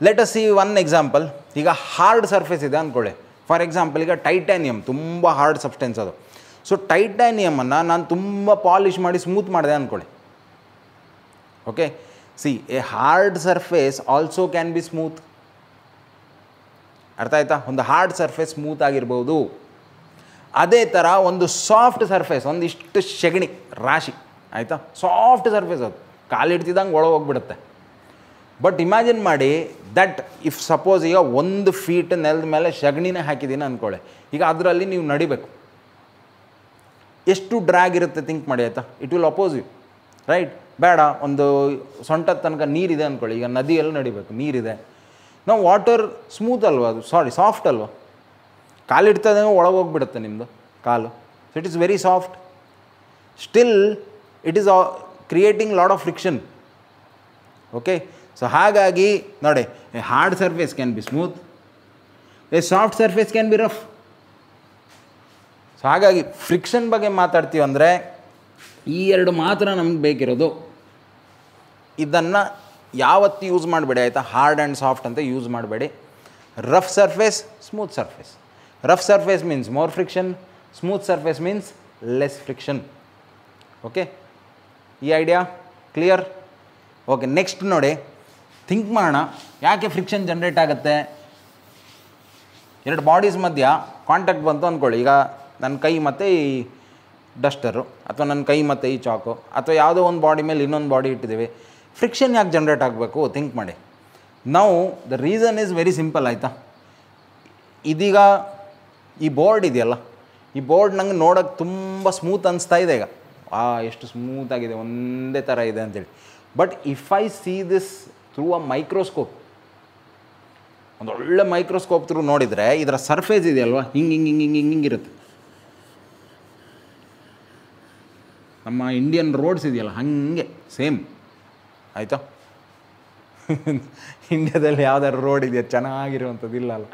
let us C one example. ಈಗ ಹಾರ್ಡ್ ಸರ್ಫೇಸ್ ಇದೆ ಅಂದ್ಕೊಳ್ಳಿ. ಫಾರ್ ಎಕ್ಸಾಂಪಲ್ ಈಗ ಟೈಟಾನಿಯಮ್ ತುಂಬ ಹಾರ್ಡ್ ಸಬ್ಸ್ಟೆನ್ಸ್ ಅದು. ಸೊ ಟೈಟಾನಿಯಮನ್ನು ನಾನು ತುಂಬ ಪಾಲಿಷ್ ಮಾಡಿ ಸ್ಮೂತ್ ಮಾಡಿದೆ ಅಂದ್ಕೊಳ್ಳಿ. Okay, C A hard surface also can be smooth. ಅರ್ಥ ಆಯ್ತಾ? ಒಂದು ಹಾರ್ಡ್ ಸರ್ಫೇಸ್ ಸ್ಮೂತ್ ಆಗಿರ್ಬೋದು. ಅದೇ ಥರ ಒಂದು ಸಾಫ್ಟ್ ಸರ್ಫೇಸ್, ಒಂದಿಷ್ಟು ಸೆಗಣಿ ರಾಶಿ, ಆಯಿತಾ, ಸಾಫ್ಟ್ ಸರ್ಫೇಸ್ ಅದು ಕಾಲಿಡ್ತಿದ್ದಂಗೆ ಒಳಗೆ ಹೋಗ್ಬಿಡುತ್ತೆ. ಬಟ್ ಇಮ್ಯಾಜಿನ್ ಮಾಡಿ ದಟ್ ಇಫ್ ಸಪೋಸ್ ಈಗ 1 ಫೀಟ್ ನೆಲದ ಮೇಲೆ ಸಗಣಿನೇ ಹಾಕಿದ್ದೀನಿ ಅಂದ್ಕೊಳ್ಳಿ. ಈಗ ಅದರಲ್ಲಿ ನೀವು ನಡಿಬೇಕು, ಎಷ್ಟು ಡ್ರ್ಯಾಗ್ ಇರುತ್ತೆ ಥಿಂಕ್ ಮಾಡಿ, ಆಯಿತಾ. It will oppose you, right? ಬೇಡ, ಒಂದು ಸೊಂಟದ ತನಕ ನೀರಿದೆ ಅಂದ್ಕೊಳ್ಳಿ. ಈಗ ನದಿಯಲ್ಲಿ ನಡಿಬೇಕು, ನೀರಿದೆ. ನಾವು ವಾಟರ್ ಸ್ಮೂತ್ ಅಲ್ವಾ ಅದು, ಸಾಫ್ಟ್ ಅಲ್ವಾ, ಕಾಲಿಡ್ತದಂಗೆ ಒಳಗೆ ಹೋಗ್ಬಿಡುತ್ತೆ ನಿಮ್ಮದು ಕಾಲು. So it is very soft. Still it is creating lot of friction. Okay, so ಹಾಗಾಗಿ ನೋಡಿ, a hard surface can be smooth, a soft surface can be rough. So ಹಾಗಾಗಿ ಫ್ರಿಕ್ಷನ್ ಬಗ್ಗೆ ಮಾತಾಡ್ತೀವಿ ಅಂದರೆ ಈ 2 ಮಾತ್ರ ನಮ್ಗೆ ಬೇಕಿರೋದು. ಇದನ್ನು ಯಾವತ್ತು ಯೂಸ್ ಮಾಡಬೇಡಿ, ಆಯಿತಾ. ಹಾರ್ಡ್ ಆ್ಯಂಡ್ ಸಾಫ್ಟ್ ಅಂತ ಯೂಸ್ ಮಾಡಬೇಡಿ. Rough surface, smooth surface. Rough surface means more friction, smooth surface means less friction. Okay, ಈ ಐಡಿಯಾ ಕ್ಲಿಯರ್? ಓಕೆ, ನೆಕ್ಸ್ಟ್ ನೋಡಿ, ಥಿಂಕ್ ಮಾಡೋಣ, ಯಾಕೆ ಫ್ರಿಕ್ಷನ್ ಜನ್ರೇಟ್ ಆಗುತ್ತೆ. 2 ಬಾಡೀಸ್ ಮಧ್ಯ ಕಾಂಟ್ಯಾಕ್ಟ್ ಬಂತು ಅಂದ್ಕೊಳ್ಳಿ. ಈಗ ನನ್ನ ಕೈ ಮತ್ತು ಈ ಡಸ್ಟರು, ಅಥವಾ ನನ್ನ ಕೈ ಮತ್ತು ಈ ಚಾಕು, ಅಥವಾ ಯಾವುದೋ ಒಂದು ಬಾಡಿ ಮೇಲೆ ಇನ್ನೊಂದು ಬಾಡಿ ಇಟ್ಟಿದ್ದೀವಿ. ಫ್ರಿಕ್ಷನ್ ಯಾಕೆ ಜನ್ರೇಟ್ ಆಗಬೇಕು ಥಿಂಕ್ ಮಾಡಿ. ನಾವು the reason is very simple, ಆಯಿತಾ. ಇದೀಗ ಈ ಬೋರ್ಡ್ ಇದೆಯಲ್ಲ, ಈ ಬೋರ್ಡ್ ನಂಗೆ ನೋಡೋಕ್ಕೆ ತುಂಬ ಸ್ಮೂತ್ ಅನಿಸ್ತಾ ಇದೆ. ಈಗ ಎಷ್ಟು ಸ್ಮೂತಾಗಿದೆ, ಒಂದೇ ಥರ ಇದೆ ಅಂತೇಳಿ. But if I see this through a microscope, ಒಂದು ಒಳ್ಳೆ ಮೈಕ್ರೋಸ್ಕೋಪ್ ಥ್ರೂ ನೋಡಿದರೆ ಇದರ ಸರ್ಫೇಸ್ ಇದೆಯಲ್ವ, ಹಿಂಗಿರುತ್ತೆ. ನಮ್ಮ ಇಂಡಿಯನ್ ರೋಡ್ಸ್ ಇದೆಯಲ್ಲ ಹಾಗೆ ಸೇಮ್, ಆಯಿತಾ. ಇಂಡಿಯಾದಲ್ಲಿ ಯಾವ್ದಾದ್ರು ರೋಡ್ ಇದೆಯಾ ಚೆನ್ನಾಗಿರುವಂಥದ್ದು? ಇಲ್ಲ ಅಲ್ಲ.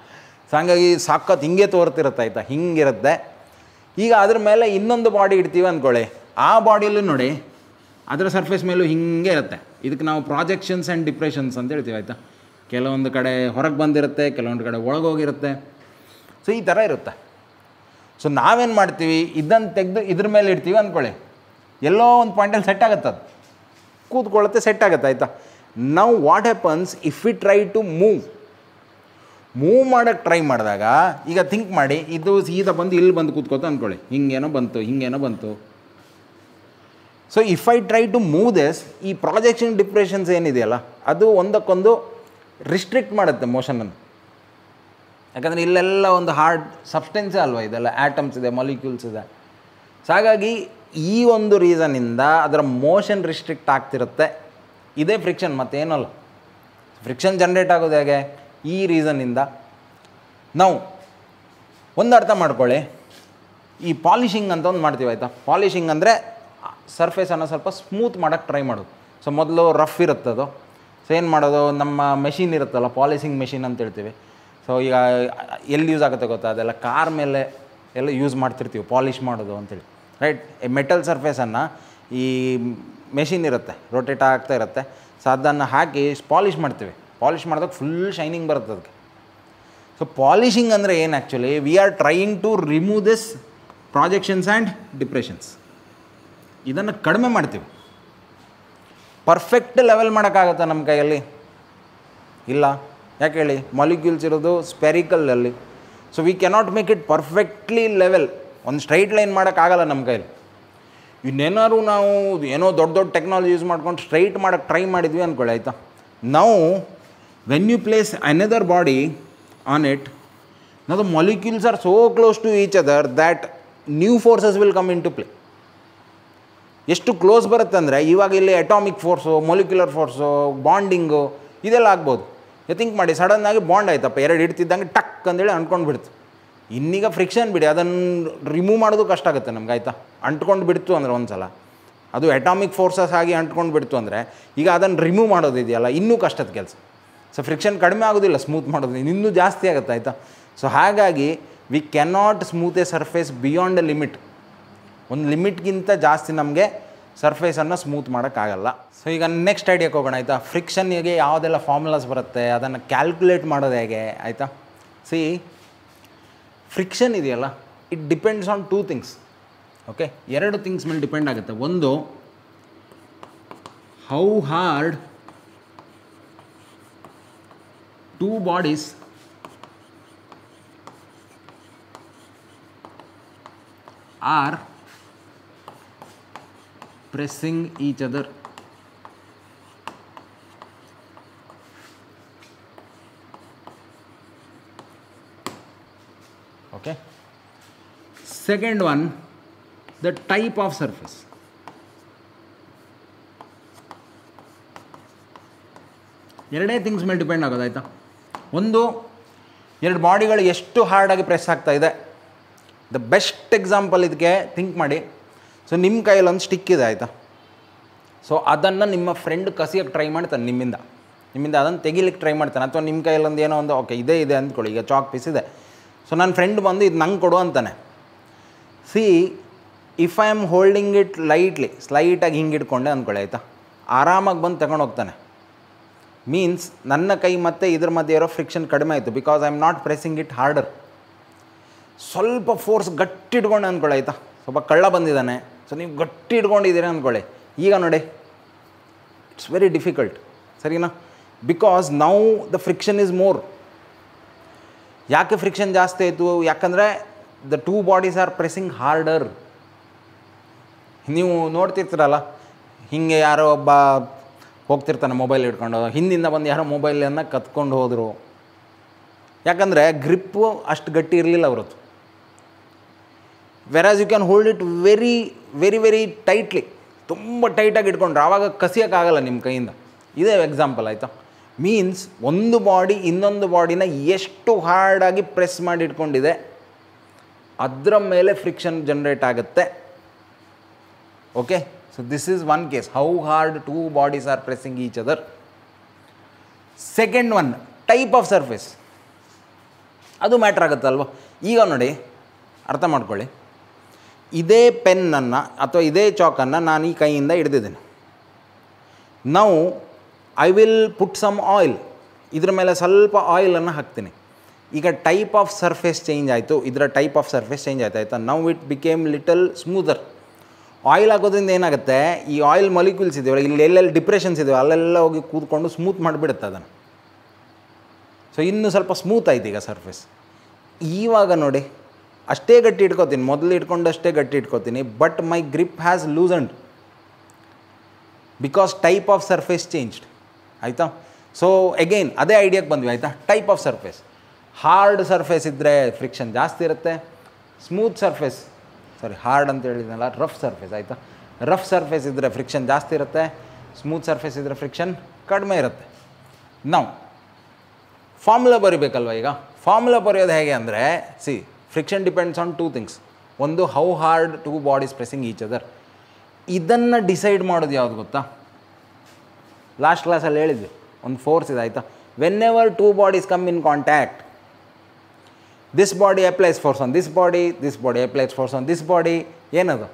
ಸೊ ಹಂಗಾಗಿ ಸಾಕತ್ತು ಹಿಂಗೆ ತೋರ್ತಿರುತ್ತೆ, ಆಯಿತಾ, ಹಿಂಗಿರುತ್ತೆ. ಈಗ ಅದ್ರ ಮೇಲೆ ಇನ್ನೊಂದು ಬಾಡಿ ಇಡ್ತೀವಿ ಅಂದ್ಕೊಳ್ಳಿ. ಆ ಬಾಡಿಯಲ್ಲೂ ನೋಡಿ ಅದರ ಸರ್ಫೇಸ್ ಮೇಲೂ ಹಿಂಗೆ ಇರುತ್ತೆ. ಇದಕ್ಕೆ ನಾವು ಪ್ರಾಜೆಕ್ಷನ್ಸ್ ಆ್ಯಂಡ್ ಡಿಪ್ರೆಷನ್ಸ್ ಅಂತ ಹೇಳ್ತೀವಿ, ಆಯಿತಾ. ಕೆಲವೊಂದು ಕಡೆ ಹೊರಗೆ ಬಂದಿರುತ್ತೆ, ಕೆಲವೊಂದು ಕಡೆ ಒಳಗೋಗಿರುತ್ತೆ. ಸೊ ಈ ಥರ ಇರುತ್ತೆ. ಸೊ ನಾವೇನು ಮಾಡ್ತೀವಿ, ಇದನ್ನು ತೆಗೆದು ಇದ್ರ ಮೇಲೆ ಇಡ್ತೀವಿ ಅಂದ್ಕೊಳ್ಳಿ. ಎಲ್ಲೋ ಒಂದು ಪಾಯಿಂಟಲ್ಲಿ ಸೆಟ್ ಆಗುತ್ತೆ, ಅದು ಕೂತ್ಕೊಳ್ಳುತ್ತೆ, ಸೆಟ್ ಆಗುತ್ತೆ, ಆಯಿತಾ. Now what happens if we try to move ಮಾಡೋಕ್ಕೆ ಟ್ರೈ ಮಾಡಿದಾಗ, ಈಗ ಥಿಂಕ್ ಮಾಡಿ, ಇದು ಸೀದಾ ಬಂದು ಇಲ್ಲಿ ಬಂದು ಕೂತ್ಕೋತ ಅಂದ್ಕೊಳ್ಳಿ. ಹಿಂಗೇನೋ ಬಂತು. So if I try to move this, ಈ ಪ್ರಾಜೆಕ್ಷನ್ ಡಿಪ್ರೆಷನ್ಸ್ ಏನಿದೆಯಲ್ಲ, ಅದು ಒಂದಕ್ಕೊಂದು ರಿಸ್ಟ್ರಿಕ್ಟ್ ಮಾಡುತ್ತೆ ಮೋಷನನ್ನು. ಯಾಕಂದರೆ ಇಲ್ಲೆಲ್ಲ ಒಂದು ಹಾರ್ಡ್ ಸಬ್ಸ್ಟೆನ್ಸೇ ಅಲ್ವಾ, ಇದೆಲ್ಲ ಆ್ಯಟಮ್ಸ್ ಇದೆ, ಮಾಲಿಕ್ಯೂಲ್ಸ್ ಇದೆ. ಸೊ ಹಾಗಾಗಿ ಈ ಒಂದು ರೀಸನಿಂದ ಅದರ ಮೋಷನ್ ರಿಸ್ಟ್ರಿಕ್ಟ್ ಆಗ್ತಿರುತ್ತೆ. ಇದೇ ಫ್ರಿಕ್ಷನ್, ಮತ್ತೇನಲ್ಲ. ಫ್ರಿಕ್ಷನ್ ಜನ್ರೇಟ್ ಆಗೋದು ಹೇಗೆ? ಈ ರೀಸನ್ನಿಂದ. ನಾವು ಒಂದು ಅರ್ಥ ಮಾಡ್ಕೊಳ್ಳಿ, ಈ ಪಾಲಿಷಿಂಗ್ ಅಂತ ಒಂದು ಮಾಡ್ತೀವಿ, ಆಯಿತಾ. ಪಾಲಿಷಿಂಗ್ ಅಂದರೆ ಸರ್ಫೇಸನ್ನು ಸ್ವಲ್ಪ ಸ್ಮೂತ್ ಮಾಡೋಕ್ಕೆ ಟ್ರೈ ಮಾಡೋದು. ಸೊ ಮೊದಲು ರಫ್ ಇರುತ್ತದು. ಸೊ ಏನು ಮಾಡೋದು, ನಮ್ಮ ಮೆಷಿನ್ ಇರುತ್ತಲ್ಲ, ಪಾಲಿಷಿಂಗ್ ಮೆಷಿನ್ ಅಂತ ಹೇಳ್ತೀವಿ. ಸೊ ಈಗ ಎಲ್ಲಿ ಯೂಸ್ ಆಗುತ್ತೆ ಗೊತ್ತಾ, ಅದೆಲ್ಲ ಕಾರ್ ಮೇಲೆ ಎಲ್ಲ ಯೂಸ್ ಮಾಡ್ತಿರ್ತೀವಿ ಪಾಲಿಷ್ ಮಾಡೋದು ಅಂತೇಳಿ, ರೈಟ್. ಮೆಟಲ್ ಸರ್ಫೇಸನ್ನು ಈ ಮೆಷಿನ್ ಇರುತ್ತೆ, ರೊಟೇಟ್ ಆಗ್ತಾ ಇರುತ್ತೆ. ಸೊ ಅದನ್ನು ಹಾಕಿ ಪಾಲಿಷ್ ಮಾಡ್ತೀವಿ. ಪಾಲಿಷ್ ಮಾಡಿದಾಗ ಫುಲ್ ಶೈನಿಂಗ್ ಬರುತ್ತೆ ಅದಕ್ಕೆ. ಸೊ ಪಾಲಿಷಿಂಗ್ ಅಂದರೆ ಏನು actually, we are trying to remove this projections and depressions. ಇದನ್ನು ಕಡಿಮೆ ಮಾಡ್ತೀವಿ. ಪರ್ಫೆಕ್ಟ್ ಲೆವೆಲ್ ಮಾಡೋಕ್ಕಾಗತ್ತಾ ನಮ್ಮ ಕೈಯಲ್ಲಿ? ಇಲ್ಲ. ಯಾಕೆ ಹೇಳಿ, ಮಾಲಿಕ್ಯೂಲ್ಸ್ ಇರೋದು ಸ್ಪೆರಿಕಲಲ್ಲಿ. So we cannot make it perfectly level. ಒಂದು ಸ್ಟ್ರೈಟ್ ಲೈನ್ ಮಾಡೋಕ್ಕಾಗಲ್ಲ ನಮ್ಮ ಕೈಯಲ್ಲಿ. ಇನ್ನೇನಾದ್ರು ನಾವು ಏನೋ ದೊಡ್ಡ ಟೆಕ್ನಾಲಜಿ ಯೂಸ್ ಮಾಡ್ಕೊಂಡು ಸ್ಟ್ರೈಟ್ ಮಾಡೋಕ್ಕೆ ಟ್ರೈ ಮಾಡಿದ್ವಿ ಅಂದ್ಕೊಳ್ಳಿ, ಆಯಿತಾ. ನಾವು when you place another body on it, now the molecules are so close to each other that new forces will come into play. ಎಷ್ಟು ಕ್ಲೋಸ್ ಬರುತ್ತೆ ಅಂದರೆ, ಇವಾಗ ಇಲ್ಲಿ atomic force, molecular force, bonding ಇದೆಲ್ಲ ಆಗ್ಬೋದು. ಥಿಂಕ್ ಮಾಡಿ, ಸಡನ್ನಾಗಿ ಬಾಂಡ್ ಆಯ್ತಪ್ಪ, 2 ಇಡ್ತಿದ್ದಂಗೆ ಟಕ್ ಅಂತೇಳಿ ಅಂಟ್ಕೊಂಡು ಬಿಡ್ತು. ಇನ್ನೀಗ ಫ್ರಿಕ್ಷನ್ ಬಿಡಿ, ಅದನ್ನು ರಿಮೂವ್ ಮಾಡೋದು ಕಷ್ಟ ಆಗುತ್ತೆ ನಮ್ಗೆ, ಆಯಿತಾ. ಅಂಟ್ಕೊಂಡು ಬಿಡ್ತು ಅಂದರೆ ಒಂದು ಸಲ, ಅದು ಅಟಾಮಿಕ್ ಫೋರ್ಸಸ್ ಆಗಿ ಅಂಟ್ಕೊಂಡು ಬಿಡ್ತು ಅಂದರೆ, ಈಗ ಅದನ್ನು ರಿಮೂವ್ ಮಾಡೋದಿದೆಯಲ್ಲ ಇನ್ನೂ ಕಷ್ಟದ ಕೆಲಸ. ಸೊ ಫ್ರಿಕ್ಷನ್ ಕಡಿಮೆ ಆಗೋದಿಲ್ಲ, ಸ್ಮೂತ್ ಮಾಡೋದು ಇನ್ನೂ ಜಾಸ್ತಿ ಆಗುತ್ತೆ, ಆಯಿತಾ. ಸೊ ಹಾಗಾಗಿ V cannot smooth A surface beyond A limit. ಒಂದು ಲಿಮಿಟ್ಗಿಂತ ಜಾಸ್ತಿ ನಮಗೆ ಸರ್ಫೇಸನ್ನು ಸ್ಮೂತ್ ಮಾಡೋಕ್ಕಾಗಲ್ಲ. ಸೊ ಈಗ ನೆಕ್ಸ್ಟ್ ಐಡಿಯಾಕ್ಕೆ ಹೋಗೋಣ ಆಯಿತಾ. ಫ್ರಿಕ್ಷನ್ಗೆ ಯಾವುದೆಲ್ಲ ಫಾರ್ಮುಲಾಸ್ ಬರುತ್ತೆ, ಅದನ್ನು ಕ್ಯಾಲ್ಕುಲೇಟ್ ಮಾಡೋದು ಹೇಗೆ ಆಯಿತಾ. ಸಿ, ಫ್ರಿಕ್ಷನ್ ಇದೆಯಲ್ಲ, it depends on 2 things. Okay, 2 things ಮೇಲೆ ಡಿಪೆಂಡ್ ಆಗುತ್ತೆ. ಒಂದು, how hard 2 bodies are pressing each other. Okay. Second one, the type of surface. ಎರಡೇ ಥಿಂಗ್ಸ್ ಮೇಲೆ ಡಿಪೆಂಡ್ ಆಗೋದು ಆಯಿತಾ. ಒಂದು, 2 ಬಾಡಿಗಳು ಎಷ್ಟು ಹಾರ್ಡಾಗಿ ಪ್ರೆಸ್ ಆಗ್ತಾ ಇದೆ. ದ ಬೆಸ್ಟ್ ಎಕ್ಸಾಂಪಲ್ ಇದಕ್ಕೆ ಥಿಂಕ್ ಮಾಡಿ. ಸೊ ನಿಮ್ಮ ಕೈಯಲ್ಲಿ ಒಂದು ಸ್ಟಿಕ್ ಇದೆ ಆಯಿತಾ. ಸೊ ಅದನ್ನು ನಿಮ್ಮ ಫ್ರೆಂಡ್ ಕಸಿಯೋಕ್ಕೆ ಟ್ರೈ ಮಾಡ್ತಾನೆ, ನಿಮ್ಮಿಂದ ಅದನ್ನು ತೆಗಿಲಿಕ್ಕೆ ಟ್ರೈ ಮಾಡ್ತಾನೆ. ಅಥವಾ ನಿಮ್ಮ ಕೈಯಲ್ಲಿ ಒಂದು ಏನೋ ಒಂದು ಓಕೆ ಇದೆ ಅಂದ್ಕೊಳ್ಳಿ, ಈಗ ಚಾಕ್ ಪೀಸ್ ಇದೆ. ಸೊ ನನ್ನ ಫ್ರೆಂಡ್ ಬಂದು ಇದು ನಂಗೆ ಕೊಡು ಅಂತಾನೆ. See, if I am holding it lightly, ಸ್ಲೈಟಾಗಿ ಹಿಂಗೆ ಇಟ್ಕೊಂಡೆ ಅಂದ್ಕೊಳ್ಳಿ ಆಯಿತಾ, ಆರಾಮಾಗಿ ಬಂದು ತಗೊಂಡು ಹೋಗ್ತಾನೆ. ಮೀನ್ಸ್ ನನ್ನ ಕೈ ಮತ್ತು ಇದ್ರ ಮಧ್ಯೆ ಇರೋ ಫ್ರಿಕ್ಷನ್ ಕಡಿಮೆ ಆಯಿತು, because I am not pressing it order. ಸ್ವಲ್ಪ ಫೋರ್ಸ್ ಗಟ್ಟಿ ಇಟ್ಕೊಂಡೆ ಅಂದ್ಕೊಳ್ಳಿ ಆಯಿತಾ, ಸ್ವಲ್ಪ ಕಳ್ಳ ಬಂದಿದ್ದಾನೆ, ಸೊ ನೀವು ಗಟ್ಟಿ ಇಟ್ಕೊಂಡಿದ್ದೀರಿ ಅಂದ್ಕೊಳ್ಳಿ, ಈಗ ನೋಡಿ ಇಟ್ಸ್ ವೆರಿ ಡಿಫಿಕಲ್ಟ್, ಸರಿನಾ. Because now the friction is more. ಯಾಕೆ ಫ್ರಿಕ್ಷನ್ ಜಾಸ್ತಿ ಆಯಿತು? ಯಾಕಂದರೆ the 2 bodies are pressing harder. ನೀವು ನೋಡ್ತಿರ್ತೀರಲ್ಲ, ಹೀಗೆ ಯಾರೋ ಒಬ್ಬ ಹೋಗ್ತಿರ್ತಾನೆ ಮೊಬೈಲ್ ಇಟ್ಕೊಂಡು, ಹಿಂದಿಂದ ಬಂದು ಯಾರೋ ಮೊಬೈಲನ್ನು ಕತ್ಕೊಂಡು ಹೋದರು. ಯಾಕಂದರೆ ಗ್ರಿಪ್ಪು ಅಷ್ಟು ಗಟ್ಟಿ ಇರಲಿಲ್ಲ ಅವ್ರದ್ದು. Whereas you can hold it very very very tightly, ತುಂಬ ಟೈಟಾಗಿ ಇಟ್ಕೊಂಡ್ರೆ ಆವಾಗ ಕಸಿಯೋಕ್ಕಾಗಲ್ಲ ನಿಮ್ಮ ಕೈಯಿಂದ. ಇದೇ ಎಕ್ಸಾಂಪಲ್ ಆಯಿತಾ. ಮೀನ್ಸ್ ಒಂದು ಬಾಡಿ ಇನ್ನೊಂದು ಬಾಡಿನ ಎಷ್ಟು ಹಾರ್ಡಾಗಿ ಪ್ರೆಸ್ ಮಾಡಿ ಇಟ್ಕೊಂಡಿದೆ ಅದರ ಮೇಲೆ ಫ್ರಿಕ್ಷನ್ ಜನ್ರೇಟ್ ಆಗುತ್ತೆ. Okay, so this is one case, how hard 2 bodies are pressing each other. Second one, type of surface. ಅದು ಮ್ಯಾಟ್ರ್ ಆಗುತ್ತೆ ಅಲ್ವಾ. ಈಗ ನೋಡಿ, ಅರ್ಥ ಮಾಡ್ಕೊಳ್ಳಿ, ಇದೇ ಪೆನ್ನನ್ನು ಅಥವಾ ಇದೇ ಚಾಕನ್ನು ನಾನು ಈ ಕೈಯಿಂದ ಹಿಡ್ದಿದ್ದೀನಿ. ನಾವು I will put some oil, ಇದ್ರ ಮೇಲೆ ಸ್ವಲ್ಪ ಆಯಿಲನ್ನು ಹಾಕ್ತೀನಿ. ಈಗ ಟೈಪ್ ಆಫ್ ಸರ್ಫೇಸ್ ಚೇಂಜ್ ಆಯಿತು, ಇದರ ಟೈಪ್ ಆಫ್ ಸರ್ಫೇಸ್ ಚೇಂಜ್ ಆಯ್ತು ಆಯಿತಾ. Now it became little smoother. Oil ಹಾಕೋದ್ರಿಂದ ಏನಾಗುತ್ತೆ, ಈ ಆಯಿಲ್ ಮಾಲಿಕ್ಯೂಲ್ಸ್ ಇದೆಯಲ್ಲ, ಇಲ್ಲಿ ಎಲ್ಲೆಲ್ಲಿ ಡಿಪ್ರೆಷನ್ಸ್ ಇದೆಯೋ ಅಲ್ಲೆಲ್ಲ ಹೋಗಿ ಕೂತ್ಕೊಂಡು ಸ್ಮೂತ್ ಮಾಡಿಬಿಡುತ್ತೆ ಅದನ್ನು. ಸೊ ಇನ್ನೂ ಸ್ವಲ್ಪ ಸ್ಮೂತ್ ಆಯ್ತು ಈಗ ಸರ್ಫೇಸ್. ಇವಾಗ ನೋಡಿ, ಅಷ್ಟೇ ಗಟ್ಟಿ ಇಟ್ಕೋತೀನಿ, ಮೊದಲು ಇಟ್ಕೊಂಡಷ್ಟೇ ಗಟ್ಟಿ ಇಟ್ಕೋತೀನಿ, but my grip has loosened because type of surface changed ಆಯಿತಾ. ಸೊ ಅಗೈನ್ ಅದೇ ಐಡಿಯಾಕ್ಕೆ ಬಂದ್ವಿ ಆಯಿತಾ. Type of surface, hard surface ಇದ್ದರೆ ಫ್ರಿಕ್ಷನ್ ಜಾಸ್ತಿ ಇರುತ್ತೆ, ಸ್ಮೂತ್ ಸರ್ಫೇಸ್, ಹಾರ್ಡ್ ಅಂತ ಹೇಳಿದ್ನಲ್ಲ, ರಫ್ ಸರ್ಫೇಸ್ ಆಯಿತಾ. ರಫ್ ಸರ್ಫೇಸ್ ಇದ್ದರೆ ಫ್ರಿಕ್ಷನ್ ಜಾಸ್ತಿ ಇರುತ್ತೆ, ಸ್ಮೂತ್ ಸರ್ಫೇಸ್ ಇದ್ದರೆ ಫ್ರಿಕ್ಷನ್ ಕಡಿಮೆ ಇರುತ್ತೆ. ನಾವು ಫಾರ್ಮುಲಾ ಬರೀಬೇಕಲ್ವ. ಈಗ ಫಾರ್ಮುಲಾ ಬರೆಯೋದು ಹೇಗೆ ಅಂದರೆ, see, friction depends on 2 things. ಒಂದು, how hard 2 bodies pressing each other. ಇದನ್ನು ಡಿಸೈಡ್ ಮಾಡೋದು ಯಾವುದು ಗೊತ್ತಾ? ಲಾಸ್ಟ್ ಕ್ಲಾಸಲ್ಲಿ ಹೇಳಿದ್ವಿ, ಒಂದು ಫೋರ್ಸ್ ಇದೆ ಆಯಿತಾ. When ever 2 bodies come in contact, this body applies force on this body applies force on this body. ಏನದು?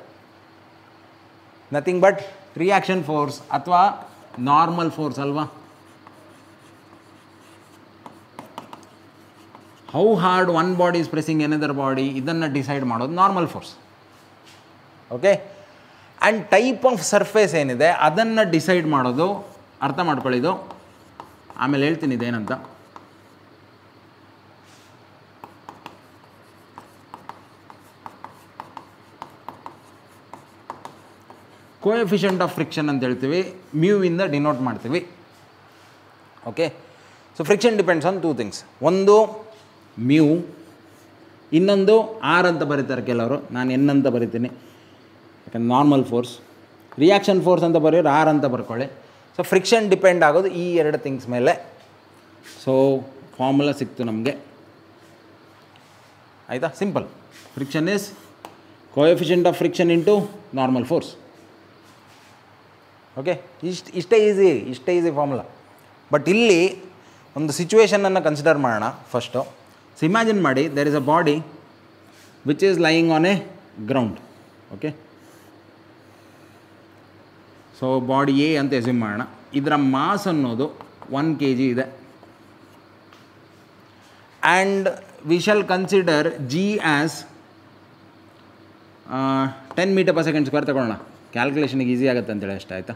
ನಥಿಂಗ್ ಬಟ್ ರಿಯಾಕ್ಷನ್ ಫೋರ್ಸ್ ಅಥವಾ ನಾರ್ಮಲ್ ಫೋರ್ಸ್ ಅಲ್ವಾ. How hard 1 body is pressing another body, ಇದನ್ನು decide ಮಾಡೋದು normal force. Okay, and type of surface ಏನಿದೆ ಅದನ್ನು decide ಮಾಡೋದು, ಅರ್ಥ ಮಾಡ್ಕೊಳ್ಳಿದು, ಆಮೇಲೆ ಹೇಳ್ತೀನಿ ಇದೇನಂತ. ಕೋಎಫಿಷಿಯಂಟ್ ಆಫ್ ಫ್ರಿಕ್ಷನ್ ಅಂತ ಹೇಳ್ತೀವಿ, ಮ್ಯೂವಿಂದ ಡಿನೋಟ್ ಮಾಡ್ತೀವಿ. Okay, so friction depends on 2 things. ಒಂದು ಮ್ಯೂ, ಇನ್ನೊಂದು ಆರ್ ಅಂತ ಬರೀತಾರೆ ಕೆಲವರು, ನಾನು ಎನ್ ಅಂತ ಬರಿತೀನಿ ಯಾಕಂದ್ರೆ ನಾರ್ಮಲ್ ಫೋರ್ಸ್. ರಿಯಾಕ್ಷನ್ ಫೋರ್ಸ್ ಅಂತ ಬರೆಯೋರು ಆರ್ ಅಂತ ಬರ್ಕೊಳ್ಳಿ. ಸೊ ಫ್ರಿಕ್ಷನ್ ಡಿಪೆಂಡ್ ಆಗೋದು ಈ 2 ಥಿಂಗ್ಸ್ ಮೇಲೆ. ಸೊ ಫಾರ್ಮುಲಾ ಸಿಕ್ತು ನಮಗೆ ಆಯಿತಾ. Simple, friction is coefficient of friction into normal force. Okay, ಇಷ್ಟೇ ಈಸಿ ಫಾರ್ಮುಲಾ. ಬಟ್ ಇಲ್ಲಿ ಒಂದು ಸಿಚುವೇಷನನ್ನು ಕನ್ಸಿಡರ್ ಮಾಡೋಣ ಫಸ್ಟು. ಸೊ ಇಮ್ಯಾಜಿನ್ ಮಾಡಿ, there is a body which is lying on a ground. Okay, so body A ಅಂತ assume ಮಾಡೋಣ. ಇದರ mass ಅನ್ನೋದು 1 kg ಇದೆ. And we shall consider g as 10 m/s² ತಗೊಳ್ಳೋಣ, ಕ್ಯಾಲ್ಕುಲೇಷನಿಗೆ ಈಸಿ ಆಗುತ್ತೆ ಅಂತೇಳಿ ಅಷ್ಟೇ. ಆಯಿತಾ,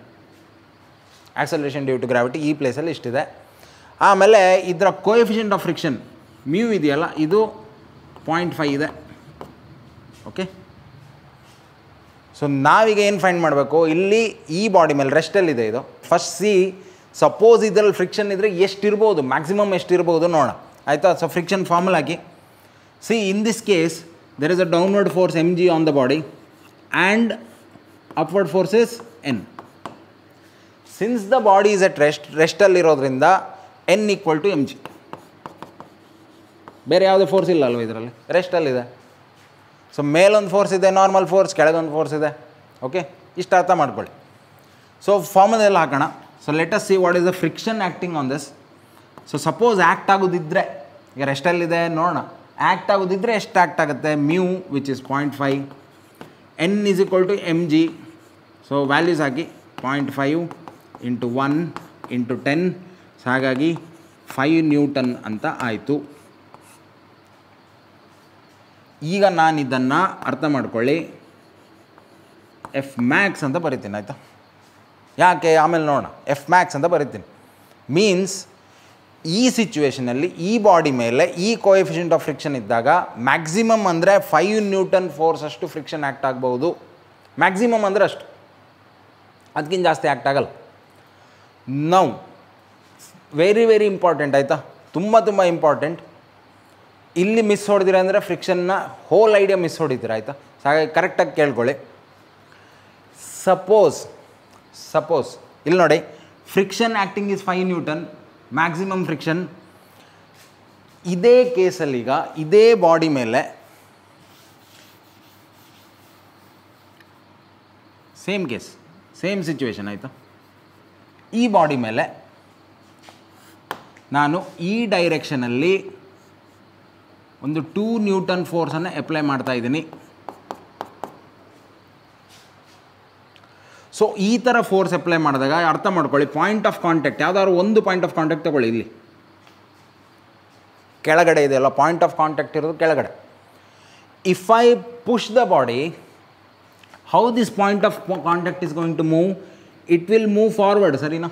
ಆಕ್ಸಲರೇಷನ್ ಡ್ಯೂ ಟು ಗ್ರಾವಿಟಿ ಈ ಪ್ಲೇಸಲ್ಲಿ ಇಷ್ಟಿದೆ. ಆಮೇಲೆ ಇದರ ಕೋಎಫಿಷಿಯಂಟ್ ಆಫ್ ಫ್ರಿಕ್ಷನ್ ಮ್ಯೂ ಇದೆಯಲ್ಲ, ಇದು 0.5 ಇದೆ. ಓಕೆ, ಸೊ ನಾವೀಗ ಏನು ಫೈಂಡ್ ಮಾಡಬೇಕು, ಇಲ್ಲಿ ಈ ಬಾಡಿ ಮೇಲೆ ರೆಸ್ಟಲ್ಲಿದೆ ಇದು. ಫಸ್ಟ್ ಸಿ, ಸಪೋಸ್ ಇದರಲ್ಲಿ ಫ್ರಿಕ್ಷನ್ ಇದ್ದರೆ ಎಷ್ಟಿರ್ಬೋದು, ಮ್ಯಾಕ್ಸಿಮಮ್ ಎಷ್ಟಿರ್ಬೋದು ನೋಡೋಣ. ಆಯಿತಾ, ಸೊ ಫ್ರಿಕ್ಷನ್ ಫಾರ್ಮುಲಾ ಹಾಕಿ. See, in this case there is a downward force mg on the body and upward force is n. Since the body is at ರೆಸ್ಟಲ್ಲಿರೋದ್ರಿಂದ n = mg. ಬೇರೆ ಯಾವುದೇ ಫೋರ್ಸ್ ಇಲ್ಲ ಅಲ್ವ ಇದರಲ್ಲಿ, ರೆಸ್ಟಲ್ಲಿದೆ. ಸೊ ಮೇಲೊಂದು ಫೋರ್ಸ್ ಇದೆ, ನಾರ್ಮಲ್ ಫೋರ್ಸ್, ಕೆಳಗೊಂದು ಫೋರ್ಸ್ ಇದೆ. ಓಕೆ, ಇಷ್ಟು ಅರ್ಥ ಮಾಡ್ಕೊಳ್ಳಿ. ಸೊ ಫಾರ್ಮುಲಾ ಎಲ್ಲ ಹಾಕೋಣ. So let us see what is the friction acting on this. So suppose act ಆಗೋದಿದ್ದರೆ, ಈಗ ರೆಸ್ಟಲ್ಲಿದೆ ನೋಡೋಣ, ಆ್ಯಕ್ಟ್ ಆಗೋದಿದ್ದರೆ ಎಷ್ಟು ಆ್ಯಕ್ಟ್ ಆಗುತ್ತೆ, mu which is 0.5, n = mg. So values ಹಾಕಿ, 0.5 × 1 × 10, ಸೊ ಹಾಗಾಗಿ 5 N ಅಂತ ಆಯಿತು. ಈಗ ನಾನು ಇದನ್ನು ಅರ್ಥ ಮಾಡ್ಕೊಳ್ಳಿ, ಎಫ್ ಮ್ಯಾಕ್ಸ್ ಅಂತ ಬರಿತೀನಿ. ಆಯಿತಾ, ಯಾಕೆ ಆಮೇಲೆ ನೋಡೋಣ. ಎಫ್ ಮ್ಯಾಕ್ಸ್ ಅಂತ ಬರಿತೀನಿ ಮೀನ್ಸ್ ಈ ಸಿಚುವೇಷನಲ್ಲಿ ಈ ಬಾಡಿ ಮೇಲೆ ಈ ಕೋಎಫಿಷಿಯಂಟ್ ಆಫ್ ಫ್ರಿಕ್ಷನ್ ಇದ್ದಾಗ ಮ್ಯಾಕ್ಸಿಮಮ್ ಅಂದರೆ 5 N ಫೋರ್ಸ್ ಅಷ್ಟು ಫ್ರಿಕ್ಷನ್ ಆ್ಯಕ್ಟ್ ಆಗ್ಬೋದು. ಮ್ಯಾಕ್ಸಿಮಮ್ ಅಂದರೆ ಅಷ್ಟು, ಅದಕ್ಕಿಂತ ಜಾಸ್ತಿ ಆ್ಯಕ್ಟ್ ಆಗಲ್ಲ. ನೌ ವೆರಿ ವೆರಿ ಇಂಪಾರ್ಟೆಂಟ್, ಆಯಿತಾ, ತುಂಬ ತುಂಬ ಇಂಪಾರ್ಟೆಂಟ್. ಇಲ್ಲಿ ಮಿಸ್ ಹೊಡೆದಿರ ಅಂದರೆ ಫ್ರಿಕ್ಷನ್ನ ಹೋಲ್ ಐಡಿಯಾ ಮಿಸ್ ಹೊಡಿತೀರ. ಆಯಿತಾ, ಹಾಗಾಗಿ ಕರೆಕ್ಟಾಗಿ ಕೇಳ್ಕೊಳ್ಳಿ. ಸಪೋಸ್ ಇಲ್ಲಿ ನೋಡಿ, friction acting is 5 N, maximum friction. ಇದೇ ಕೇಸಲ್ಲಿ ಈಗ ಇದೇ ಬಾಡಿ ಮೇಲೆ ಸೇಮ್ ಕೇಸ್, ಸೇಮ್ ಸಿಚುವೇಶನ್. ಆಯಿತಾ, ಈ ಬಾಡಿ ಮೇಲೆ ನಾನು ಈ ಡೈರೆಕ್ಷನಲ್ಲಿ ಒಂದು 2 N ಫೋರ್ಸನ್ನು ಅಪ್ಲೈ ಮಾಡ್ತಾ ಇದ್ದೀನಿ. ಸೊ ಈ ಥರ ಫೋರ್ಸ್ ಅಪ್ಲೈ ಮಾಡಿದಾಗ ಅರ್ಥ ಮಾಡ್ಕೊಳ್ಳಿ, ಪಾಯಿಂಟ್ ಆಫ್ ಕಾಂಟ್ಯಾಕ್ಟ್ ಯಾವುದಾದ್ರು ಒಂದು ಪಾಯಿಂಟ್ ಆಫ್ ಕಾಂಟ್ಯಾಕ್ಟ್ ತಗೊಳ್ಳಿ. ಇಲ್ಲಿ ಕೆಳಗಡೆ ಇದೆಯಲ್ಲ ಪಾಯಿಂಟ್ ಆಫ್ ಕಾಂಟ್ಯಾಕ್ಟ್ ಇರೋದು ಕೆಳಗಡೆ. If I push the body, how this point of contact is going to move, it will move forward. ಸರಿನಾ?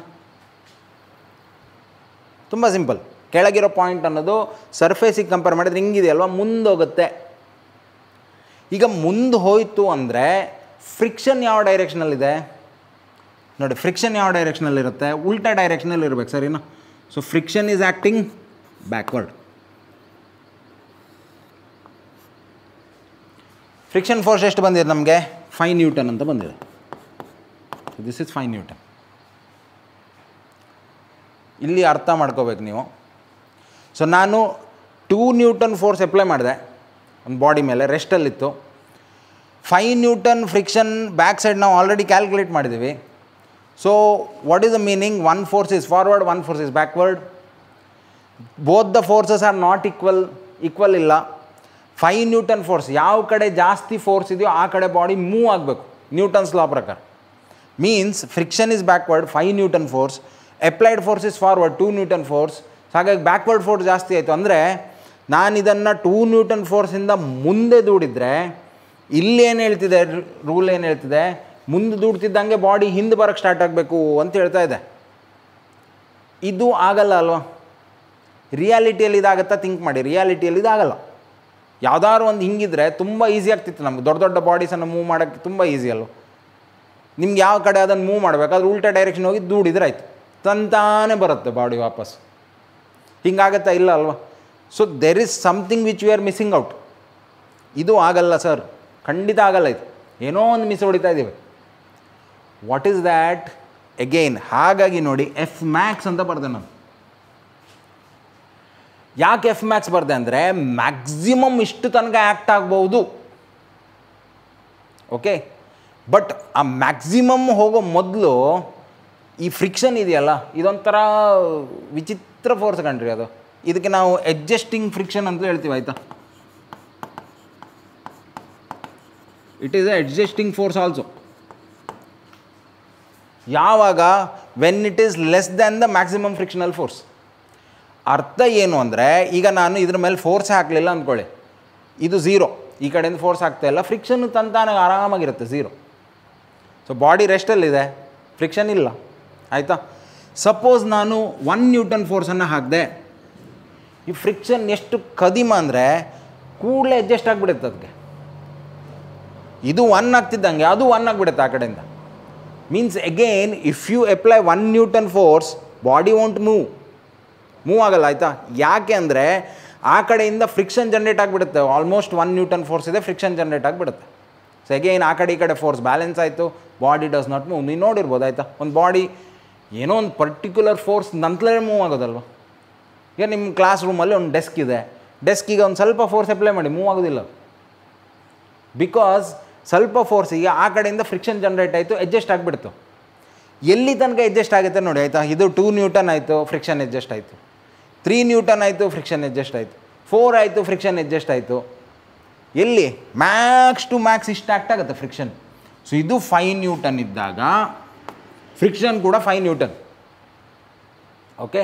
ತುಂಬ ಸಿಂಪಲ್. ಕೆಳಗಿರೋ ಪಾಯಿಂಟ್ ಅನ್ನೋದು ಸರ್ಫೇಸಿಗೆ ಕಂಪೇರ್ ಮಾಡಿದ್ರೆ ಹಿಂಗಿದೆಯಲ್ವ, ಮುಂದೋಗುತ್ತೆ. ಈಗ ಮುಂದೆ ಹೋಯಿತು ಅಂದರೆ ಫ್ರಿಕ್ಷನ್ ಯಾವ ಡೈರೆಕ್ಷನಲ್ಲಿದೆ ನೋಡಿ, ಫ್ರಿಕ್ಷನ್ ಯಾವ ಡೈರೆಕ್ಷನಲ್ಲಿರುತ್ತೆ, ಉಲ್ಟಾ ಡೈರೆಕ್ಷನಲ್ಲಿ ಇರಬೇಕು. ಸರಿನಾ? So friction is acting backward. Friction force ಎಷ್ಟು ಬಂದಿದೆ ನಮಗೆ? 5 N ಅಂತ ಬಂದಿದೆ. This is 5 N. ಇಲ್ಲಿ ಅರ್ಥ ಮಾಡ್ಕೋಬೇಕು ನೀವು. ಸೊ ನಾನು 2 N ಫೋರ್ಸ್ ಅಪ್ಲೈ ಮಾಡಿದೆ ಒಂದು ಬಾಡಿ ಮೇಲೆ, ರೆಸ್ಟಲ್ಲಿತ್ತು. 5 N ಫ್ರಿಕ್ಷನ್ ಬ್ಯಾಕ್ ಸೈಡ್ ನಾವು ಆಲ್ರೆಡಿ ಕ್ಯಾಲ್ಕುಲೇಟ್ ಮಾಡಿದ್ದೀವಿ. So what is the meaning? 1 force is forward, 1 force is backward. Both the forces are not equal ಇಲ್ಲ. 5 N ಫೋರ್ಸ್ ಯಾವ ಕಡೆ ಜಾಸ್ತಿ ಫೋರ್ಸ್ ಇದೆಯೋ ಆ ಕಡೆ ಬಾಡಿ ಮೂವ್ ಆಗಬೇಕು ನ್ಯೂಟನ್ಸ್ ಲಾ ಪ್ರಕಾರ. Means friction is backward, 5 N force, applied force is forward, 2 N force. ಹಾಗಾಗಿ ಬ್ಯಾಕ್ವರ್ಡ್ ಫೋರ್ಸ್ ಜಾಸ್ತಿ ಆಯಿತು. ಅಂದರೆ ನಾನು ಇದನ್ನು 2 N ಫೋರ್ಸಿಂದ ಮುಂದೆ ದೂಡಿದರೆ ಇಲ್ಲಿ ಏನು ಹೇಳ್ತಿದೆ, ರೂಲ್ ಏನು ಹೇಳ್ತಿದೆ, ಮುಂದೆ ದೂಡ್ತಿದ್ದಂಗೆ ಬಾಡಿ ಹಿಂದೆ ಬರೋಕ್ಕೆ ಸ್ಟಾರ್ಟ್ ಆಗಬೇಕು ಅಂತ ಹೇಳ್ತಾ ಇದೆ. ಇದು ಆಗಲ್ಲ ಅಲ್ವಾ? ರಿಯಾಲಿಟಿಯಲ್ಲಿ ಇದಾಗತ್ತಾ? ಥಿಂಕ್ ಮಾಡಿ. ರಿಯಾಲಿಟಿಯಲ್ಲಿ ಇದಾಗಲ್ಲ. ಯಾವುದಾದ್ರು ಒಂದು ಹಿಂಗಿದ್ರೆ ತುಂಬ ಈಸಿ ಆಗ್ತಿತ್ತು ನಮ್ಗೆ. ದೊಡ್ಡ ದೊಡ್ಡ ಬಾಡೀಸನ್ನು ಮೂವ್ ಮಾಡೋಕ್ಕೆ ತುಂಬ ಈಸಿ ಅಲ್ವ? ನಿಮ್ಗೆ ಯಾವ ಕಡೆ ಅದನ್ನು ಮೂವ್ ಮಾಡಬೇಕಾದ್ರೆ ಉಲ್ಟಾ ಡೈರೆಕ್ಷನ್ ಹೋಗಿ ದೂಡಿದ್ರೆ ಆಯಿತು, ತಂತಾನೇ ಬರುತ್ತೆ ಬಾಡಿ ವಾಪಸ್. ಹಿಂಗಾಗತ್ತಾ? ಇಲ್ಲ ಅಲ್ವಾ? So there is something which we are missing out. ಇದು ಆಗಲ್ಲ ಸರ್, ಖಂಡಿತ ಆಗಲ್ಲ. ಇದು ಏನೋ ಒಂದು ಮಿಸ್ ಹೊಡಿತಾ ಇದ್ದೀವಿ. What is that? ಅಗೈನ್ ಹಾಗಾಗಿ ನೋಡಿ, ಎಫ್ ಮ್ಯಾಕ್ಸ್ ಅಂತ ಬರ್ದೆ ನಾನು. ಯಾಕೆ ಎಫ್ ಮ್ಯಾಕ್ಸ್ ಬರ್ದೆ ಅಂದರೆ ಮ್ಯಾಕ್ಸಿಮಮ್ ಇಷ್ಟು ತನಕ ಆ್ಯಕ್ಟ್ ಆಗ್ಬೋದು. ಓಕೆ, ಬಟ್ ಆ ಮ್ಯಾಕ್ಸಿಮಮ್ ಹೋಗೋ ಮೊದಲು ಈ ಫ್ರಿಕ್ಷನ್ ಇದೆಯಲ್ಲ, ಇದೊಂಥರ ವಿಚಿತ್ರ ಫೋರ್ಸ್ ಕಂಡ್ರಿ ಅದು. ಇದಕ್ಕೆ ನಾವು ಅಡ್ಜಸ್ಟಿಂಗ್ ಫ್ರಿಕ್ಷನ್ ಅಂತ ಹೇಳ್ತೀವಿ. ಆಯಿತಾ? It is a adjusting force also. ಯಾವಾಗ? When it is less than the maximum frictional force. ಅರ್ಥ ಏನು ಅಂದರೆ, ಈಗ ನಾನು ಇದ್ರ ಮೇಲೆ ಫೋರ್ಸ್ ಹಾಕಲಿಲ್ಲ ಅಂದ್ಕೊಳ್ಳಿ, ಇದು ಝೀರೋ, ಈ ಕಡೆಯಿಂದ ಫೋರ್ಸ್ ಆಗ್ತಾಯಿಲ್ಲ, ಫ್ರಿಕ್ಷನ್ ತಂತಾನೆ ಆರಾಮಾಗಿರುತ್ತೆ ಝೀರೋ. ಸೊ ಬಾಡಿ ರೆಸ್ಟಲ್ಲಿದೆ, ಫ್ರಿಕ್ಷನ್ ಇಲ್ಲ, ಆಯಿತಾ. ಸಪೋಸ್ ನಾನು 1 ನ್ಯೂಟನ್ ಫೋರ್ಸನ್ನು ಹಾಕಿದೆ, ಈ ಫ್ರಿಕ್ಷನ್ ಎಷ್ಟು ಕದಿಮ ಅಂದರೆ ಕೂಡಲೇ ಅಡ್ಜಸ್ಟ್ ಆಗಿಬಿಡುತ್ತೆ ಅದಕ್ಕೆ. ಇದು 1 ಆಗ್ತಿದ್ದಂಗೆ ಅದು 1 ಆಗಿಬಿಡುತ್ತೆ ಆ ಕಡೆಯಿಂದ. Means again if you apply 1 newton force, body won't move ಆಗಲ್ಲ, ಆಯಿತಾ. ಯಾಕೆ ಅಂದರೆ ಆ ಕಡೆಯಿಂದ ಫ್ರಿಕ್ಷನ್ ಜನ್ರೇಟ್ ಆಗಿಬಿಡುತ್ತೆ. ಆಲ್ಮೋಸ್ಟ್ 1 ನ್ಯೂಟನ್ ಫೋರ್ಸ್ ಇದೆ, ಫ್ರಿಕ್ಷನ್ ಜನ್ರೇಟ್ ಆಗಿಬಿಡುತ್ತೆ. ಸೊ ಅಗೇನ್ ಆ ಕಡೆ ಈ ಕಡೆ ಫೋರ್ಸ್ ಬ್ಯಾಲೆನ್ಸ್ ಆಯಿತು, ಬಾಡಿ ಡಸ್ ನಾಟ್ ಮೂವ್. ನೀವು ನೋಡಿರ್ಬೋದು, ಆಯಿತಾ, ಒಂದು ಬಾಡಿ ಏನೋ ಒಂದು ಪರ್ಟಿಕ್ಯುಲರ್ ಫೋರ್ಸ್ ನಂತಲೇ ಮೂವ್ ಆಗೋದಲ್ವ. ಈಗ ನಿಮ್ಮ ಕ್ಲಾಸ್ ರೂಮಲ್ಲಿ ಒಂದು ಡೆಸ್ಕ್ ಇದೆ, ಡೆಸ್ಕಿಗೆ ಒಂದು ಸ್ವಲ್ಪ ಫೋರ್ಸ್ ಅಪ್ಲೈ ಮಾಡಿ, ಮೂವ್ ಆಗೋದಿಲ್ಲ. ಬಿಕಾಸ್ ಸ್ವಲ್ಪ ಫೋರ್ಸಿಗೆ ಆ ಕಡೆಯಿಂದ ಫ್ರಿಕ್ಷನ್ ಜನ್ರೇಟ್ ಆಯಿತು, ಅಡ್ಜಸ್ಟ್ ಆಗಿಬಿಡ್ತು. ಎಲ್ಲಿ ತನಕ ಅಡ್ಜಸ್ಟ್ ಆಗುತ್ತೆ ನೋಡಿ, ಆಯಿತಾ. ಇದು 2 ನ್ಯೂಟನ್ ಆಯಿತು, ಫ್ರಿಕ್ಷನ್ ಅಡ್ಜಸ್ಟ್ ಆಯಿತು. 3 ನ್ಯೂಟನ್ ಆಯಿತು, ಫ್ರಿಕ್ಷನ್ ಅಡ್ಜಸ್ಟ್ ಆಯಿತು. 4 ಆಯಿತು, ಫ್ರಿಕ್ಷನ್ ಅಡ್ಜಸ್ಟ್ ಆಯಿತು. ಎಲ್ಲಿ ಮ್ಯಾಕ್ಸ್ ಟು ಮ್ಯಾಕ್ಸ್ ಇಷ್ಟು ಆ್ಯಕ್ಟ್ ಆಗುತ್ತೆ ಫ್ರಿಕ್ಷನ್. ಸೊ ಇದು 5 ನ್ಯೂಟನ್ ಇದ್ದಾಗ ಫ್ರಿಕ್ಷನ್ ಕೂಡ 5 ನ್ಯೂಟನ್. ಓಕೆ,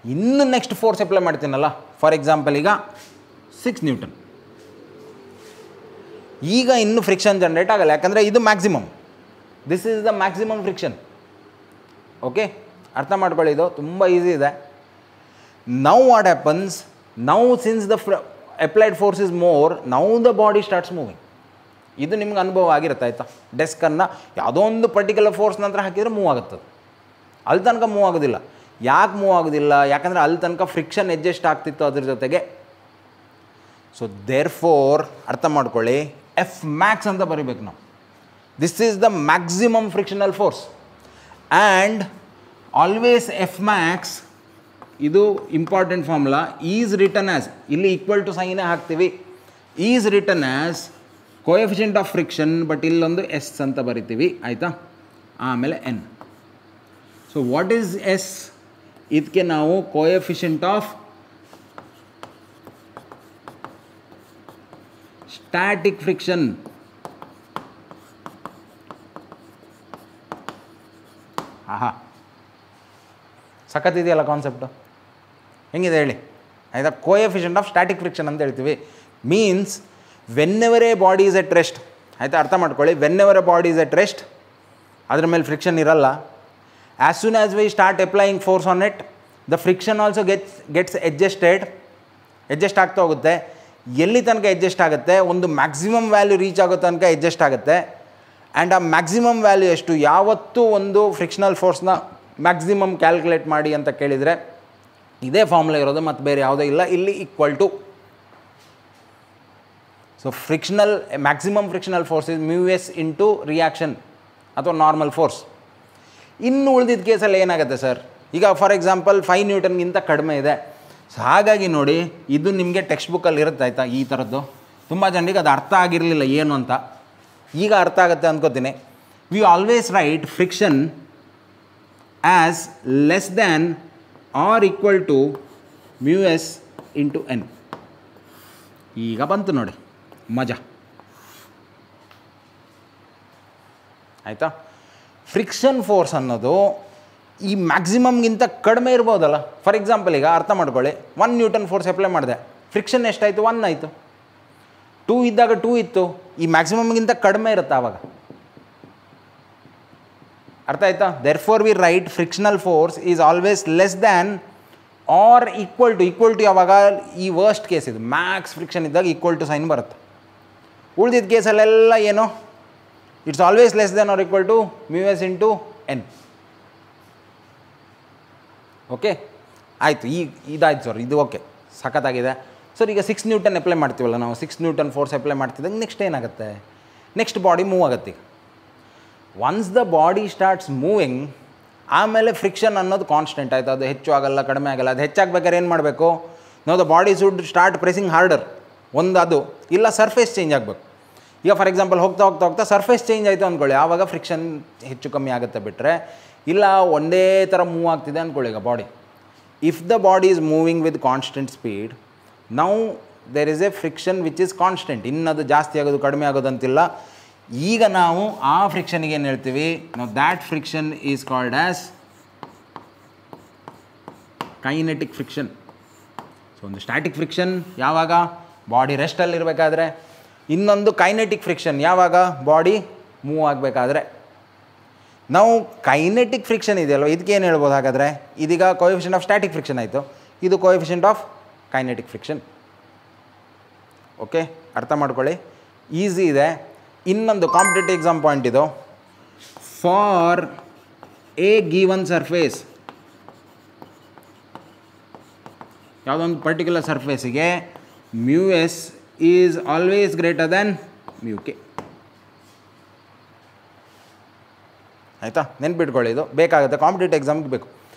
ಇನ್ನು ನೆಕ್ಸ್ಟ್ ಫೋರ್ಸ್ ಅಪ್ಲೈ ಮಾಡ್ತೀನಲ್ಲ, ಫಾರ್ ಎಕ್ಸಾಂಪಲ್ ಈಗ 6 ನ್ಯೂಟನ್. ಈಗ ಇನ್ನು ಫ್ರಿಕ್ಷನ್ ಜನ್ರೇಟ್ ಆಗಲ್ಲ, ಯಾಕಂದರೆ ಇದು maximum. This is the maximum friction. Okay, ಅರ್ಥ ಮಾಡ್ಕೊಳ್ಳಿ, ಇದು ತುಂಬ ಈಸಿ ಇದೆ. Now what happens, now since the applied force is more, now the body starts moving. ಇದು ನಿಮ್ಗೆ ಅನುಭವ ಆಗಿರುತ್ತೆ, ಆಯಿತಾ. ಡೆಸ್ಕನ್ನು ಯಾವುದೋ ಒಂದು ಪರ್ಟಿಕ್ಯುಲರ್ ಫೋರ್ಸ್ ನಂತರ ಹಾಕಿದರೆ ಮೂವ್ ಆಗುತ್ತದೆ, ಅಲ್ಲಿ ತನಕ ಮೂವ್ ಆಗೋದಿಲ್ಲ. ಯಾಕೆ ಮೂವ್ ಆಗೋದಿಲ್ಲ? ಯಾಕಂದರೆ ಅಲ್ಲಿ ತನಕ ಫ್ರಿಕ್ಷನ್ ಅಡ್ಜಸ್ಟ್ ಆಗ್ತಿತ್ತು ಅದ್ರ ಜೊತೆಗೆ. ಸೊ ದೇರ್ ಫೋರ್ ಅರ್ಥ ಮಾಡ್ಕೊಳ್ಳಿ, ಎಫ್ ಮ್ಯಾಕ್ಸ್ ಅಂತ ಬರೀಬೇಕು ನಾವು. This is the maximum frictional force and always F max, ಇದು important formula, is written as, ಇಲ್ಲಿ ಈಕ್ವಲ್ ಟು ಸೈನೇ ಹಾಕ್ತೀವಿ, is written as coefficient of friction, but ಇಲ್ಲೊಂದು ಎಸ್ ಅಂತ ಬರಿತೀವಿ, ಆಯಿತಾ. ಆಮೇಲೆ N. So what is S? ಇದಕ್ಕೆ ನಾವು ಕೋಎಫಿಷಿಯಂಟ್ ಆಫ್ ಸ್ಟ್ಯಾಟಿಕ್ ಫ್ರಿಕ್ಷನ್. ಆಹಾ, ಸಖತ್ತಿದೆಯಲ್ಲ ಕಾನ್ಸೆಪ್ಟು, ಹೆಂಗಿದೆ ಹೇಳಿ, ಆಯಿತಾ. ಕೋಎಫಿಷಿಯಂಟ್ ಆಫ್ ಸ್ಟ್ಯಾಟಿಕ್ ಫ್ರಿಕ್ಷನ್ ಅಂತ ಹೇಳ್ತೀವಿ. Means when ever A body is at rest, ಆಯಿತಾ. ಅರ್ಥ ಮಾಡ್ಕೊಳ್ಳಿ, when ever A body is at rest, ಅದ್ರ ಮೇಲೆ ಫ್ರಿಕ್ಷನ್ ಇರಲ್ಲ. As soon as we start applying force on it, the friction also gets adjust ಆಗ್ತಾ ಹೋಗುತ್ತೆ. ಎಲ್ಲಿ ತನಕ ಅಡ್ಜಸ್ಟ್ ಆಗುತ್ತೆ? ಒಂದು ಮ್ಯಾಕ್ಸಿಮಮ್ ವ್ಯಾಲ್ಯೂ ರೀಚ್ ಆಗೋ ತನಕ ಅಡ್ಜಸ್ಟ್ ಆಗುತ್ತೆ. ಆ್ಯಂಡ್ ಆ ಮ್ಯಾಕ್ಸಿಮಮ್ ವ್ಯಾಲ್ಯೂ ಎಷ್ಟು? ಯಾವತ್ತೂ ಒಂದು ಫ್ರಿಕ್ಷನಲ್ ಫೋರ್ಸ್ನ ಮ್ಯಾಕ್ಸಿಮಮ್ ಕ್ಯಾಲ್ಕುಲೇಟ್ ಮಾಡಿ ಅಂತ ಕೇಳಿದರೆ ಇದೇ ಫಾರ್ಮುಲಾ ಇರೋದು, ಮತ್ತು ಬೇರೆ ಯಾವುದೇ ಇಲ್ಲ. ಇಲ್ಲಿ equal to, so frictional maximum frictional force is mu S into reaction ಅಥವಾ ನಾರ್ಮಲ್ ಫೋರ್ಸ್. ಇನ್ನು ಉಳಿದಿದ್ದ ಕೇಸಲ್ಲಿ ಏನಾಗುತ್ತೆ ಸರ್? ಈಗ ಫಾರ್ ಎಕ್ಸಾಂಪಲ್ 5 ನ್ಯೂಟನ್ಗಿಂತ ಕಡಿಮೆ ಇದೆ. ಸೊ ಹಾಗಾಗಿ ನೋಡಿ, ಇದು ನಿಮಗೆ ಟೆಕ್ಸ್ಟ್ ಬುಕ್ಕಲ್ಲಿ ಇರುತ್ತೆ, ಆಯಿತಾ. ಈ ಥರದ್ದು ತುಂಬ ಜನರಿಗೆ ಅದು ಅರ್ಥ ಆಗಿರಲಿಲ್ಲ ಏನು ಅಂತ, ಈಗ ಅರ್ಥ ಆಗುತ್ತೆ ಅಂದ್ಕೋತೀನಿ. We always write friction as less than or equal to mu S into N. ಈಗ ಬಂತು ನೋಡಿ ಮಜಾ, ಆಯಿತಾ. ಫ್ರಿಕ್ಷನ್ ಫೋರ್ಸ್ ಅನ್ನೋದು ಈ ಮ್ಯಾಕ್ಸಿಮಮ್ಗಿಂತ ಕಡಿಮೆ ಇರ್ಬೋದಲ್ಲ. ಫಾರ್ ಎಕ್ಸಾಂಪಲ್ ಈಗ ಅರ್ಥ ಮಾಡ್ಕೊಳ್ಳಿ, 1 ನ್ಯೂಟನ್ ಫೋರ್ಸ್ ಅಪ್ಲೈ ಮಾಡಿದೆ, ಫ್ರಿಕ್ಷನ್ ಎಷ್ಟಾಯಿತು? 1 ಆಯಿತು. 2 ಇದ್ದಾಗ 2 ಇತ್ತು, ಈ ಮ್ಯಾಕ್ಸಿಮಮ್ಗಿಂತ ಕಡಿಮೆ ಇರುತ್ತೆ ಆವಾಗ. ಅರ್ಥ ಆಯ್ತಾ? Therefore we write frictional force is always less than or equal to ಯಾವಾಗ? ಈ ವರ್ಸ್ಟ್ ಕೇಸ್ ಇದು, ಮ್ಯಾಕ್ಸ್ ಫ್ರಿಕ್ಷನ್ ಇದ್ದಾಗ ಈಕ್ವಲ್ ಟು ಸೈನ್ ಬರುತ್ತೆ. ಉಳಿದಿದ್ದ ಕೇಸಲ್ಲೆಲ್ಲ ಏನು? It's always less than or equal to mu S into N. Okay, ಆಯಿತು. ಇದಾಯ್ತು ಸರ್, ಇದು ಓಕೆ, ಸಖತ್ತಾಗಿದೆ ಸರ್. ಈಗ 6 ನ್ಯೂಟನ್ ಅಪ್ಲೈ ಮಾಡ್ತೀವಲ್ಲ ನಾವು, 6 ನ್ಯೂಟನ್ ಫೋರ್ಸ್ ಅಪ್ಲೈ ಮಾಡ್ತಿದ್ದಂಗೆ ನೆಕ್ಸ್ಟ್ ಏನಾಗುತ್ತೆ? ನೆಕ್ಸ್ಟ್ ಬಾಡಿ ಮೂವ್ ಆಗುತ್ತೆ. Once the body starts moving, ಆಮೇಲೆ ಫ್ರಿಕ್ಷನ್ ಅನ್ನೋದು ಕಾನ್ಸ್ಟೆಂಟ್, ಆಯಿತು. ಅದು ಹೆಚ್ಚು ಆಗಲ್ಲ, ಕಡಿಮೆ ಆಗಲ್ಲ. ಅದು ಹೆಚ್ಚಾಗಬೇಕಾದ್ರೆ ಏನು ಮಾಡಬೇಕು ನಾವು? The body should start pressing order. ಒಂದು ಅದು, ಇಲ್ಲ ಸರ್ಫೇಸ್ ಚೇಂಜ್ ಆಗಬೇಕು. ಈಗ ಫಾರ್ ಎಕ್ಸಾಂಪಲ್ ಹೋಗ್ತಾ ಹೋಗ್ತಾ ಹೋಗ್ತಾ ಸರ್ಫೇಸ್ ಚೇಂಜ್ ಆಯಿತು ಅಂದ್ಕೊಳ್ಳಿ, ಆವಾಗ ಫ್ರಿಕ್ಷನ್ ಹೆಚ್ಚು ಕಮ್ಮಿ ಆಗುತ್ತೆ. ಬಿಟ್ಟರೆ ಇಲ್ಲ ಒಂದೇ ಥರ ಮೂವ್ ಆಗ್ತಿದೆ ಅಂದ್ಕೊಳ್ಳಿ ಈಗ body. If the body is moving with constant speed, ನಾವು there is a friction which is constant. ಇನ್ನದು ಜಾಸ್ತಿ ಆಗೋದು ಕಡಿಮೆ ಆಗೋದಂತಿಲ್ಲ. ಈಗ ನಾವು ಆ ಫ್ರಿಕ್ಷನ್ಗೆ ಏನು ಹೇಳ್ತೀವಿ, ನಾವು that friction is called as kinetic friction. So ಒಂದು ಸ್ಟ್ಯಾಟಿಕ್ ಫ್ರಿಕ್ಷನ್ ಯಾವಾಗ, ಬಾಡಿ ರೆಸ್ಟಲ್ಲಿರಬೇಕಾದ್ರೆ. ಇನ್ನೊಂದು ಕೈನೆಟಿಕ್ ಫ್ರಿಕ್ಷನ್ ಯಾವಾಗ, ಬಾಡಿ ಮೂವ್ ಆಗಬೇಕಾದ್ರೆ. ನಾವು ಕೈನೆಟಿಕ್ ಫ್ರಿಕ್ಷನ್ ಇದೆಯಲ್ವ, ಇದಕ್ಕೆ ಏನು ಹೇಳ್ಬೋದು ಹಾಗಾದರೆ, ಇದೀಗ ಕೋಎಫಿಷಿಯಂಟ್ ಆಫ್ ಸ್ಟ್ಯಾಟಿಕ್ ಫ್ರಿಕ್ಷನ್ ಆಯಿತು, ಇದು coefficient of kinetic friction. Okay, ಅರ್ಥ ಮಾಡ್ಕೊಳ್ಳಿ, ಈಸಿ ಇದೆ. ಇನ್ನೊಂದು ಕಾಂಪಿಟೇಟಿವ್ ಎಕ್ಸಾಮ್ ಪಾಯಿಂಟ್ ಇದು. ಫಾರ್ ಎ ಗಿವನ್ ಸರ್ಫೇಸ್, ಯಾವುದೊಂದು ಪರ್ಟಿಕ್ಯುಲರ್ ಸರ್ಫೇಸಿಗೆ mu s is always greater than mu k. ಆಯಿತಾ, ನೆನ್ಪಿಟ್ಕೊಳ್ಳಿ, ಇದು ಬೇಕಾಗುತ್ತೆ ಕಾಂಪಿಟೇಟಿವ್ ಎಕ್ಸಾಮ್ಗೆ ಬೇಕು.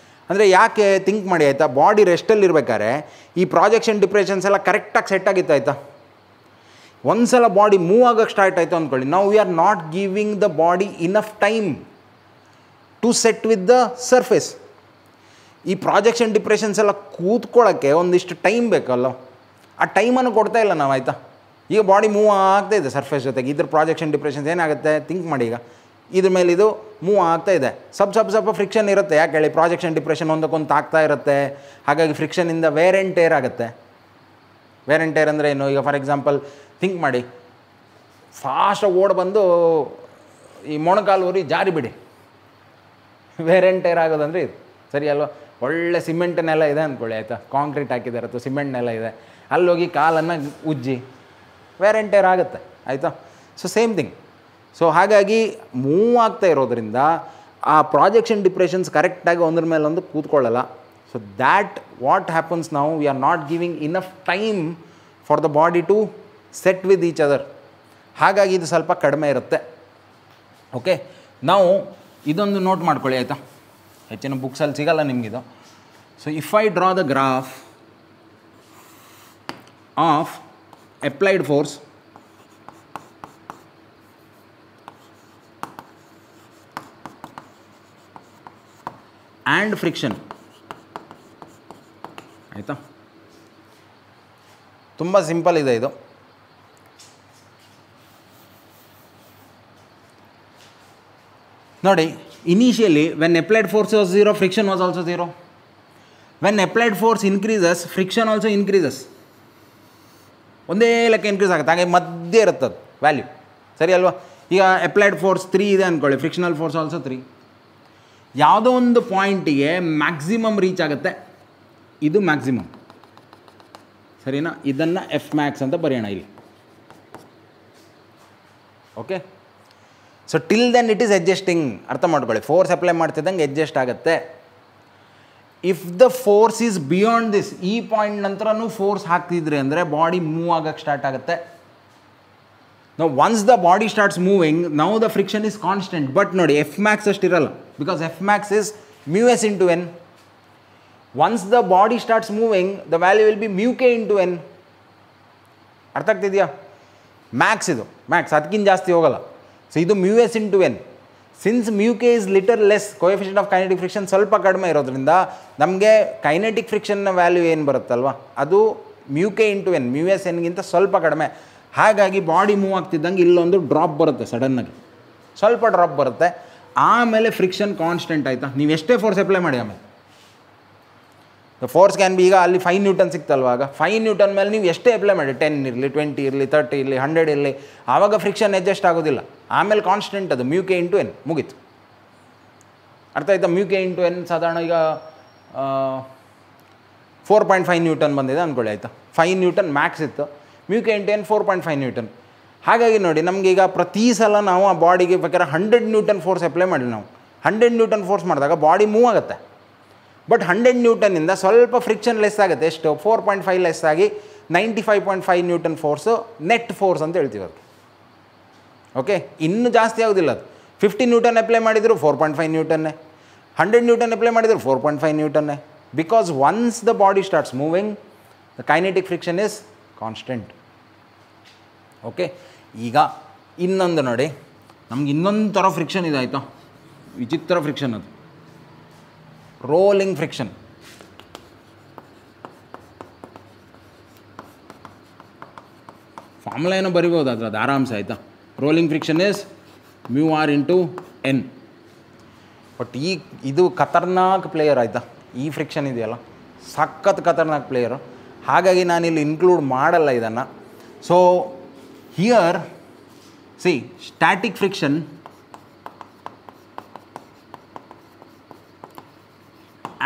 ಅಂದರೆ ಯಾಕೆ ಥಿಂಕ್ ಮಾಡಿ ಆಯಿತಾ, ಬಾಡಿ ರೆಸ್ಟಲ್ಲಿ ಇರಬೇಕಾದ್ರೆ ಈ ಪ್ರಾಜೆಕ್ಷನ್ ಡಿಪ್ರೆಷನ್ಸ್ ಎಲ್ಲ ಕರೆಕ್ಟಾಗಿ ಸೆಟ್ ಆಗಿತ್ತು ಆಯಿತಾ. ಒಂದು ಸಲ ಬಾಡಿ ಮೂವ್ ಆಗೋಕ್ಕೆ ಸ್ಟಾರ್ಟ್ ಆಯಿತು ಅಂದ್ಕೊಳ್ಳಿ, ನಾವು we are not giving the body enough time to set with the surface. ಈ ಪ್ರಾಜೆಕ್ಷನ್ ಡಿಪ್ರೆಷನ್ಸ್ ಎಲ್ಲ ಕೂತ್ಕೊಳ್ಳೋಕ್ಕೆ ಒಂದಿಷ್ಟು ಟೈಮ್ ಬೇಕಲ್ಲ, ಆ ಟೈಮನ್ನು ಕೊಡ್ತಾ ಇಲ್ಲ ನಾವು ಆಯಿತಾ. ಈಗ ಬಾಡಿ ಮೂವ್ ಆಗ್ತಾ ಇದೆ ಸರ್ಫೇಸ್ ಜೊತೆಗೆ, ಇದ್ರ ಪ್ರಾಜೆಕ್ಷನ್ ಡಿಪ್ರೆಷನ್ಸ್ ಏನಾಗುತ್ತೆ ಥಿಂಕ್ ಮಾಡಿ. ಈಗ ಇದ್ರ ಮೇಲೆ ಇದು ಮೂವ್ ಆಗ್ತಾ ಇದೆ, ಸ್ವಲ್ಪ ಫ್ರಿಕ್ಷನ್ ಇರುತ್ತೆ. ಯಾಕೆ ಹೇಳಿ, ಪ್ರಾಜೆಕ್ಷನ್ ಡಿಪ್ರೆಷನ್ ಒಂದಕ್ಕೊಂದು ತಾಗ್ತಾ ಇರುತ್ತೆ, ಹಾಗಾಗಿ ಫ್ರಿಕ್ಷನಿಂದ ವೇರ್ ಆ್ಯಂಡ್ ಟೇರ್ ಆಗುತ್ತೆ. ವೇರ್ ಆ್ಯಂಡ್ ಟೇರ್ ಅಂದರೆ ಏನು, ಈಗ ಫಾರ್ ಎಕ್ಸಾಂಪಲ್ ಥಿಂಕ್ ಮಾಡಿ, ಫಾಸ್ಟಾಗಿ ಓಡಿ ಬಂದು ಈ ಮೊಣಕಾಲು ಊರಿ ಜಾರಿ ಬಿಡಿ, ವೇರ್ ಆ್ಯಂಡ್ ಟೇರ್ ಆಗೋದಂದರೆ ಇದು ಸರಿ ಅಲ್ವಾ. ಒಳ್ಳೆ ಸಿಮೆಂಟ್ ನೆಲ ಇದೆ ಅಂದ್ಕೊಳ್ಳಿ ಆಯಿತಾ, ಕಾಂಕ್ರೀಟ್ ಹಾಕಿದ್ದಾರೆ ಅಥವಾ ಸಿಮೆಂಟ್ ನೆಲ ಇದೆ, ಅಲ್ಲೋಗಿ ಕಾಲನ್ನು ಉಜ್ಜಿ ವೇರ್ ಆ್ಯಂಡ್ ಟೇರ್ ಆಗುತ್ತೆ ಆಯಿತಾ. So same thing. ಸೊ ಹಾಗಾಗಿ ಮೂವ್ ಆಗ್ತಾ ಇರೋದ್ರಿಂದ ಆ ಪ್ರಾಜೆಕ್ಷನ್ ಡಿಪ್ರೆಷನ್ಸ್ ಕರೆಕ್ಟಾಗಿ ಒಂದ್ರ ಮೇಲೆ ಒಂದು ಕೂತ್ಕೊಳ್ಳಲ್ಲ. ಸೊ ದ್ಯಾಟ್ ವಾಟ್ ಹ್ಯಾಪನ್ಸ್, ನಾವು we are not giving enough time for the body to set with each other. ಹಾಗಾಗಿ ಇದು ಸ್ವಲ್ಪ ಕಡಿಮೆ ಇರುತ್ತೆ. ಓಕೆ, ನಾವು ಇದೊಂದು ನೋಟ್ ಮಾಡ್ಕೊಳ್ಳಿ ಆಯಿತಾ, ಹೆಚ್ಚಿನ ಬುಕ್ಸಲ್ಲಿ ಸಿಗಲ್ಲ ನಿಮಗಿದು. So if I draw the graph of applied force and friction ಆಯಿತಾ, ತುಂಬ ಸಿಂಪಲ್ ಇದೆ ಇದು. ನೋಡಿ, initially when applied force was 0, friction was also 0. When applied force increases, friction also increases. ಒಂದೇ ಲೆಕ್ಕ ಇನ್ಕ್ರೀಸ್ ಆಗುತ್ತೆ, ಹಾಗೆ ಮಧ್ಯೆ ಇರುತ್ತದು ವ್ಯಾಲ್ಯೂ, ಸರಿ ಅಲ್ವಾ. ಈಗ ಅಪ್ಲೈಡ್ ಫೋರ್ಸ್ 3 ಇದೆ ಅಂದ್ಕೊಳ್ಳಿ, ಫ್ರಿಕ್ಷನಲ್ ಫೋರ್ಸ್ ಆಲ್ಸೋ 3. ಯಾವುದೋ ಒಂದು ಪಾಯಿಂಟಿಗೆ ಮ್ಯಾಕ್ಸಿಮಮ್ ರೀಚ್ ಆಗುತ್ತೆ, ಇದು ಮ್ಯಾಕ್ಸಿಮಮ್ ಸರಿನಾ. ಇದನ್ನು ಎಫ್ ಮ್ಯಾಕ್ಸ್ ಅಂತ ಬರೆಯೋಣ ಇಲ್ಲಿ. Okay, so till then it is adjusting. ಅರ್ಥ ಮಾಡ್ಕೊಳ್ಳಿ, ಫೋರ್ಸ್ ಅಪ್ಲೈ ಮಾಡ್ತಿದ್ದಂಗೆ ಅಡ್ಜಸ್ಟ್ ಆಗುತ್ತೆ. If the force is beyond this, ಈ ಪಾಯಿಂಟ್ ನಂತರನೂ ಫೋರ್ಸ್ ಹಾಕ್ತಿದ್ರಿ ಅಂದರೆ ಬಾಡಿ ಮೂವ್ ಆಗೋಕ್ಕೆ ಸ್ಟಾರ್ಟ್ ಆಗುತ್ತೆ. ನಾವು once the body starts moving, now the friction is constant. But ನೋಡಿ, ಎಫ್ ಮ್ಯಾಕ್ಸ್ ಅಷ್ಟಿರಲ್ಲ, because F max is mu S into N. Once the body starts moving, the value will be mu k into N. ಅರ್ಥ ಆಗ್ತಿದೆಯಾ? Max ಇದು, Max ಅದಕ್ಕಿಂತ ಜಾಸ್ತಿ ಹೋಗಲ್ಲ. So ಇದು mu S into N. Since mu K is little less, coefficient of kinetic friction ಸ್ವಲ್ಪ ಕಡಿಮೆ ಇರೋದ್ರಿಂದ ನಮಗೆ ಕೈನೆಟಿಕ್ ಫ್ರಿಕ್ಷನ್ನ ವ್ಯಾಲ್ಯೂ ಏನು ಬರುತ್ತಲ್ವ, ಅದು mu k into N, mu s ಎನ್ಗಿಂತ ಸ್ವಲ್ಪ ಕಡಿಮೆ. ಹಾಗಾಗಿ ಬಾಡಿ ಮೂವ್ ಆಗ್ತಿದ್ದಂಗೆ ಇಲ್ಲೊಂದು ಡ್ರಾಪ್ ಬರುತ್ತೆ, ಸಡನ್ನಾಗಿ ಸ್ವಲ್ಪ ಡ್ರಾಪ್ ಬರುತ್ತೆ. ಆಮೇಲೆ ಫ್ರಿಕ್ಷನ್ ಕಾನ್ಸ್ಟೆಂಟ್ ಆಯಿತಾ. ನೀವು ಎಷ್ಟೇ ಫೋರ್ಸ್ ಅಪ್ಲೈ ಮಾಡಿ, ಆಮೇಲೆ ಫೋರ್ಸ್ ಕ್ಯಾನ್ ಬಿ, ಈಗ ಅಲ್ಲಿ 5 ನ್ಯೂಟನ್ ಸಿಕ್ತಲ್ವ, ಆಗ 5 ನ್ಯೂಟನ್ ಮೇಲೆ ನೀವು ಎಷ್ಟೇ ಅಪ್ಲೈ ಮಾಡಿ, 10 ಇರಲಿ, 20 ಇರಲಿ, 30 ಇರಲಿ, 100 ಇರಲಿ, ಆವಾಗ ಫ್ರಿಕ್ಷನ್ ಅಡ್ಜಸ್ಟ್ ಆಗೋದಿಲ್ಲ. ಆಮೇಲೆ ಕಾನ್ಸ್ಟೆಂಟ್ ಅದು ಮ್ಯೂ ಕೆ ಇಂಟು ಎನ್, ಮುಗೀತು. ಅರ್ಥ ಆಯ್ತಾ? ಮ್ಯೂ ಕೆ ಇಂಟು ಎನ್ ಸಾಧಾರಣ ಈಗ 4.5 ನ್ಯೂಟನ್ ಬಂದಿದೆ ಅಂದ್ಕೊಳ್ಳಿ ಆಯಿತಾ. 5 ನ್ಯೂಟನ್ ಮ್ಯಾಕ್ಸ್ ಇತ್ತು, mu k into N 4.5 Newton. ಹಾಗಾಗಿ ನೋಡಿ, ನಮಗೀಗ ಪ್ರತಿ ಸಲ ನಾವು ಆ ಬಾಡಿಗೆ ಬೇಕಾದ್ರೆ 100 ನ್ಯೂಟನ್ ಫೋರ್ಸ್ ಅಪ್ಲೈ ಮಾಡಿ, ನಾವು 100 ನ್ಯೂಟನ್ ಫೋರ್ಸ್ ಮಾಡಿದಾಗ ಬಾಡಿ ಮೂವ್ ಆಗುತ್ತೆ. ಬಟ್ 100 ನ್ಯೂಟನ್ನಿಂದ ಸ್ವಲ್ಪ ಫ್ರಿಕ್ಷನ್ ಲೆಸ್ ಆಗುತ್ತೆ. ಎಷ್ಟು? 4.5 ಲೆಸ್ ಆಗಿ 95.5 ನ್ಯೂಟನ್ ಫೋರ್ಸು ನೆಟ್ ಫೋರ್ಸ್ ಅಂತ ಹೇಳ್ತೀವಿ ಅದು. ಓಕೆ, ಇನ್ನೂ ಜಾಸ್ತಿ ಆಗೋದಿಲ್ಲ ಅದು. 50 ನ್ಯೂಟನ್ ಅಪ್ಲೈ ಮಾಡಿದ್ರು 4.5 ನ್ಯೂಟನ್ನೇ, 100 ನ್ಯೂಟನ್ ಅಪ್ಲೈ ಮಾಡಿದ್ರು 4.5 ನ್ಯೂಟನ್ನೇ. Because once the body starts moving, the kinetic friction is constant. Okay, ಈಗ ಇನ್ನೊಂದು ನೋಡಿ, ನಮ್ಗೆ ಇನ್ನೊಂದು ಥರ ಫ್ರಿಕ್ಷನ್ ಇದೆ ಆಯಿತಾ, ವಿಚಿತ್ರ ಫ್ರಿಕ್ಷನ್ ಅದು, ರೋಲಿಂಗ್ ಫ್ರಿಕ್ಷನ್. ಫಾರ್ಮುಲಾ ಏನೋ ಬರಿಬೋದು ಅದು ಆರಾಮ್ಸೆ ಆಯಿತಾ. Rolling friction is μr into n. But ಇದು ಖತರ್ನಾಕ್ ಪ್ಲೇಯರ್ ಆಯಿತಾ. ಈ ಫ್ರಿಕ್ಷನ್ ಇದೆಯಲ್ಲ ಸಖತ್ ಖತರ್ನಾಕ್ ಪ್ಲೇಯರು. ಹಾಗಾಗಿ ನಾನಿಲ್ಲಿ ಇನ್ಕ್ಲೂಡ್ ಮಾಡಲ್ಲ ಇದನ್ನು. So here C static friction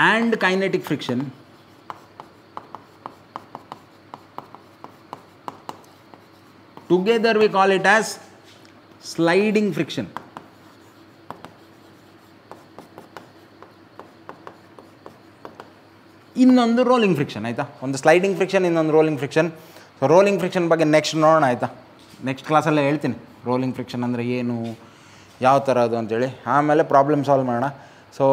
and kinetic friction together we call it as sliding friction. ಇನ್ನೊಂದು ರೋಲಿಂಗ್ ಫ್ರಿಕ್ಷನ್ ಆಯಿತಾ. ಒಂದು ಸ್ಲೈಡಿಂಗ್ ಫ್ರಿಕ್ಷನ್, ಇನ್ನೊಂದು rolling friction. So rolling friction ಬಗ್ಗೆ ನೆಕ್ಸ್ಟ್ ನೋಡೋಣ ಆಯಿತಾ. ನೆಕ್ಸ್ಟ್ ಕ್ಲಾಸಲ್ಲೇ ಹೇಳ್ತೀನಿ ರೋಲಿಂಗ್ ಫ್ರಿಕ್ಷನ್ ಅಂದರೆ ಏನು, ಯಾವ ಥರ ಅದು ಅಂತೇಳಿ. ಆಮೇಲೆ ಪ್ರಾಬ್ಲಮ್ ಸಾಲ್ವ್ ಮಾಡೋಣ. So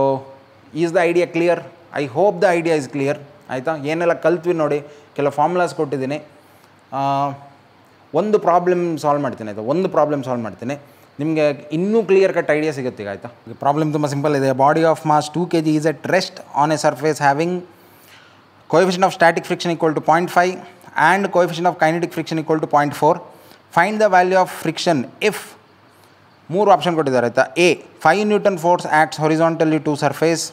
is the idea clear? I hope the idea is clear ಆಯಿತಾ. ಏನೆಲ್ಲ ಕಲ್ತ್ವಿ ನೋಡಿ, ಕೆಲವು ಫಾರ್ಮುಲಾಸ್ ಕೊಟ್ಟಿದ್ದೀನಿ. ಒಂದು ಪ್ರಾಬ್ಲಮ್ ಸಾಲ್ವ್ ಮಾಡ್ತೀನಿ ಆಯಿತಾ. ಒಂದು ಪ್ರಾಬ್ಲಮ್ ಸಾಲ್ವ್ ಮಾಡ್ತೀನಿ, ನಿಮಗೆ ಇನ್ನೂ ಕ್ಲಿಯರ್ ಕಟ್ ಐಡಿಯಾ ಸಿಗುತ್ತೆ ಈಗ ಆಯಿತಾ. ಪ್ರಾಬ್ಲಮ್ ತುಂಬ ಸಿಂಪಲ್ ಇದೆ. Body of mass 2 kg is at rest on a surface having coefficient of static friction equal to 0.5 and coefficient of kinetic friction equal to 0.4. Find the value of friction if ಮೂರು option ಕೊಟ್ಟಿದ್ದಾರೆ ಆಯಿತಾ. A 5 Newton force acts horizontally to surface,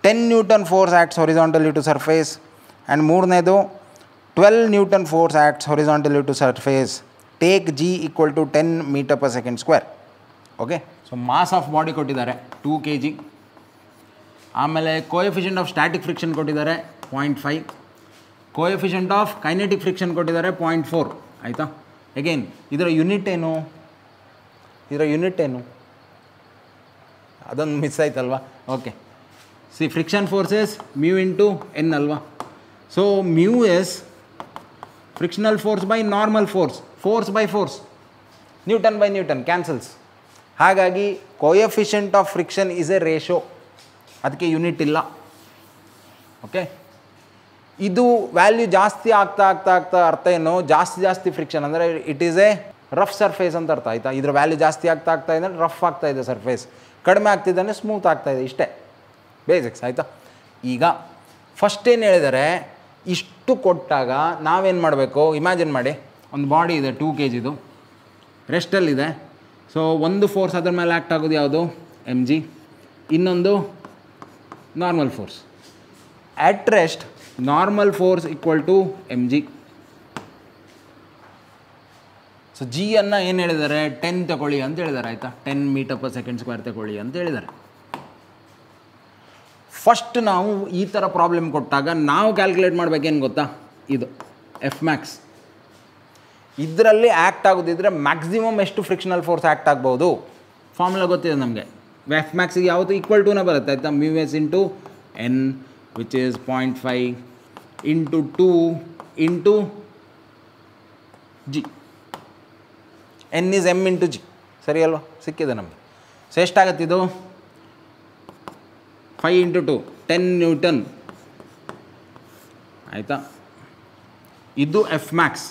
10 Newton force acts horizontally to surface, and ಮೂರನೇದು 12 Newton force acts horizontally to surface. Take g equal to 10 meter per second square. Okay. So mass of body ಕೊಟ್ಟಿದ್ದಾರೆ 2 kg. ಆಮೇಲೆ coefficient of static friction ಕೊಟ್ಟಿದ್ದಾರೆ 0.5, coefficient of kinetic friction ಕೊಟ್ಟಿದ್ದಾರೆ 0.4 ಆಯಿತಾ. Again ಇದರ unit ಏನು, ಅದೊಂದು miss ಆಯ್ತಲ್ವಾ. Okay, see friction forces mu into N ಅಲ್ವಾ. So mu is frictional force by normal force, force by force, newton by newton cancels. ಹಾಗಾಗಿ coefficient of friction is a ratio, ಅದಕ್ಕೆ unit ಇಲ್ಲ. Okay, ಇದು value ಜಾಸ್ತಿ ಆಗ್ತಾ ಅರ್ಥ ಏನು, ಜಾಸ್ತಿ ಫ್ರಿಕ್ಷನ್ ಅಂದರೆ it is a rough surface ಅಂತ ಅರ್ಥ ಆಯಿತಾ. ಇದರ ವ್ಯಾಲ್ಯೂ ಜಾಸ್ತಿ ಆಗ್ತಾ ಇದೆ ಅಂದರೆ ರಫ್ ಆಗ್ತಾ ಇದೆ ಸರ್ಫೇಸ್, ಕಡಿಮೆ ಆಗ್ತಿದೆ ಅಂದರೆ ಸ್ಮೂತ್ ಆಗ್ತಾ ಇದೆ. ಇಷ್ಟೇ ಬೇಸಿಕ್ಸ್ ಆಯಿತಾ. ಈಗ ಫಸ್ಟ್ ಏನು ಹೇಳಿದರೆ, ಇಷ್ಟು ಕೊಟ್ಟಾಗ ನಾವೇನು ಮಾಡಬೇಕು, ಇಮ್ಯಾಜಿನ್ ಮಾಡಿ ಒಂದು ಬಾಡಿ ಇದೆ 2 kg, ರೆಸ್ಟಲ್ಲಿದೆ. ಸೊ ಒಂದು ಫೋರ್ಸ್ ಅದರ ಮೇಲೆ ಆ್ಯಕ್ಟ್ ಆಗೋದು ಯಾವುದು, mg, ಇನ್ನೊಂದು normal force. At rest normal force equal to mg. So g ಅನ್ನು ಏನು ಹೇಳಿದ್ದಾರೆ, 10 ತಗೊಳ್ಳಿ ಅಂತ ಹೇಳಿದ್ದಾರೆ ಆಯಿತಾ. 10 meter per second square ತಗೊಳ್ಳಿ ಅಂತ ಹೇಳಿದ್ದಾರೆ. ಫಸ್ಟ್ ನಾವು ಈ ಥರ ಪ್ರಾಬ್ಲಮ್ ಕೊಟ್ಟಾಗ ನಾವು ಕ್ಯಾಲ್ಕುಲೇಟ್ ಮಾಡಬೇಕೇನು ಗೊತ್ತಾ, ಇದು ಎಫ್ ಮ್ಯಾಕ್ಸ್. ಇದರಲ್ಲಿ ಆ್ಯಕ್ಟ್ ಆಗೋದಿದ್ರೆ ಮ್ಯಾಕ್ಸಿಮಮ್ ಎಷ್ಟು ಫ್ರಿಕ್ಷನಲ್ ಫೋರ್ಸ್ ಆ್ಯಕ್ಟ್ ಆಗ್ಬೋದು, ಫಾರ್ಮುಲಾ ಗೊತ್ತಿದೆ ನಮಗೆ. ಎಫ್ ಮ್ಯಾಕ್ಸಿಗೆ ಯಾವತ್ತು ಈಕ್ವಲ್ ಟೂನೇ ಬರುತ್ತೆ ಆಯಿತಾ. Mu S into N which is 0.5 into 2 into g. N is M into g, ಸರಿ ಅಲ್ವಾ, ಸಿಕ್ಕಿದೆ ನಮಗೆ. ಸೊ ಎಷ್ಟಾಗತ್ತಿದು, 5 ಇಂಟು 2 10 ನ್ಯೂಟನ್ ಆಯಿತಾ. ಇದು ಎಫ್ ಮ್ಯಾಕ್ಸ್.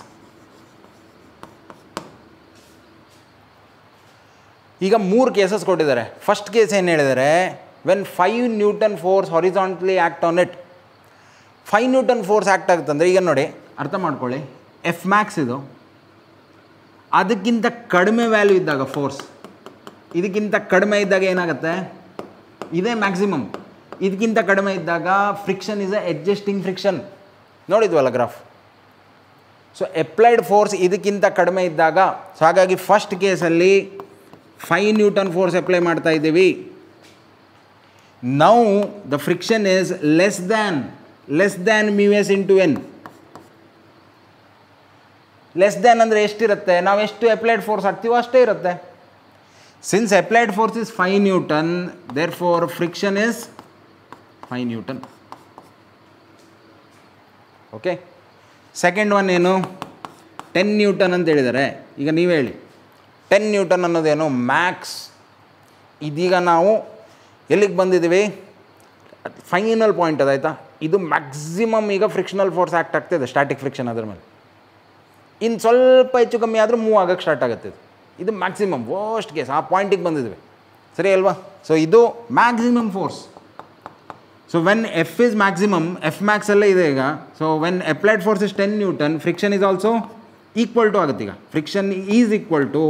ಈಗ 3 ಕೇಸಸ್ ಕೊಟ್ಟಿದ್ದಾರೆ. ಫಸ್ಟ್ ಕೇಸ್ ಏನು ಹೇಳಿದ್ದಾರೆ, when 5 Newton force horizontally act on it. 5 Newton force act ಆಗುತ್ತಂದರೆ, ಈಗ ನೋಡಿ ಅರ್ಥ ಮಾಡ್ಕೊಳ್ಳಿ, ಎಫ್ ಮ್ಯಾಕ್ಸ್ ಇದು, ಅದಕ್ಕಿಂತ ಕಡಿಮೆ ವ್ಯಾಲ್ಯೂ ಇದ್ದಾಗ ಫೋರ್ಸ್, ಇದಕ್ಕಿಂತ ಕಡಿಮೆ ಇದ್ದಾಗ ಏನಾಗುತ್ತೆ, ಇದೇ ಮ್ಯಾಕ್ಸಿಮಮ್. ಇದಕ್ಕಿಂತ ಕಡಿಮೆ ಇದ್ದಾಗ friction is a adjusting friction, ನೋಡಿದ್ವಲ್ಲ ಗ್ರಾಫ್. ಸೊ ಅಪ್ಲೈಡ್ ಫೋರ್ಸ್ ಇದಕ್ಕಿಂತ ಕಡಿಮೆ ಇದ್ದಾಗ, ಸೊ ಹಾಗಾಗಿ ಫಸ್ಟ್ ಕೇಸಲ್ಲಿ 5 Newton ಫೋರ್ಸ್ ಅಪ್ಲೈ ಮಾಡ್ತಾ ಇದ್ದೀವಿ. Now the friction is less than mu S into N. Less than ಅಂದರೆ ಎಷ್ಟಿರುತ್ತೆ, ನಾವು ಎಷ್ಟು ಅಪ್ಲೈಡ್ ಫೋರ್ಸ್ ಹಾಕ್ತೀವೋ ಅಷ್ಟೇ ಇರುತ್ತೆ. Since applied force is 5 Newton, therefore friction is 5 Newton. Okay, second one ಏನು, 10 Newton ಅಂತ ಹೇಳಿದ್ದಾರೆ. ಈಗ ನೀವು ಹೇಳಿ 10 Newton ಅನ್ನೋದೇನು, ಮ್ಯಾಕ್ಸ್. ಇದೀಗ ನಾವು ಎಲ್ಲಿಗೆ ಬಂದಿದ್ದೀವಿ, ಫೈನಲ್ ಪಾಯಿಂಟ್ ಅದಾಯ್ತಾ. ಇದು ಮ್ಯಾಕ್ಸಿಮಮ್ ಈಗ ಫ್ರಿಕ್ಷನಲ್ ಫೋರ್ಸ್ ಆ್ಯಕ್ಟ್ ಆಗ್ತಿದೆ, ಸ್ಟ್ಯಾಟಿಕ್ ಫ್ರಿಕ್ಷನ್ ಅದ್ರ ಮೇಲೆ. ಇನ್ನು ಸ್ವಲ್ಪ ಹೆಚ್ಚು ಕಮ್ಮಿ ಆದರೂ ಮೂವ್ ಆಗೋಕ್ಕೆ ಸ್ಟಾರ್ಟ್ ಆಗುತ್ತೆ. ಇದು ಮ್ಯಾಕ್ಸಿಮಮ್ ವರ್ಸ್ಟ್ ಕೇಸ್, ಆ ಪಾಯಿಂಟಿಗೆ ಬಂದಿದ್ವಿ, ಸರಿ ಅಲ್ವಾ. ಸೊ ಇದು maximum force. So when F is maximum, F ಮ್ಯಾಕ್ಸಲ್ಲೇ ಇದೆ ಈಗ. So when applied force is 10 Newton, friction is also equal to ಆಗುತ್ತೆ. ಈಗ friction is equal to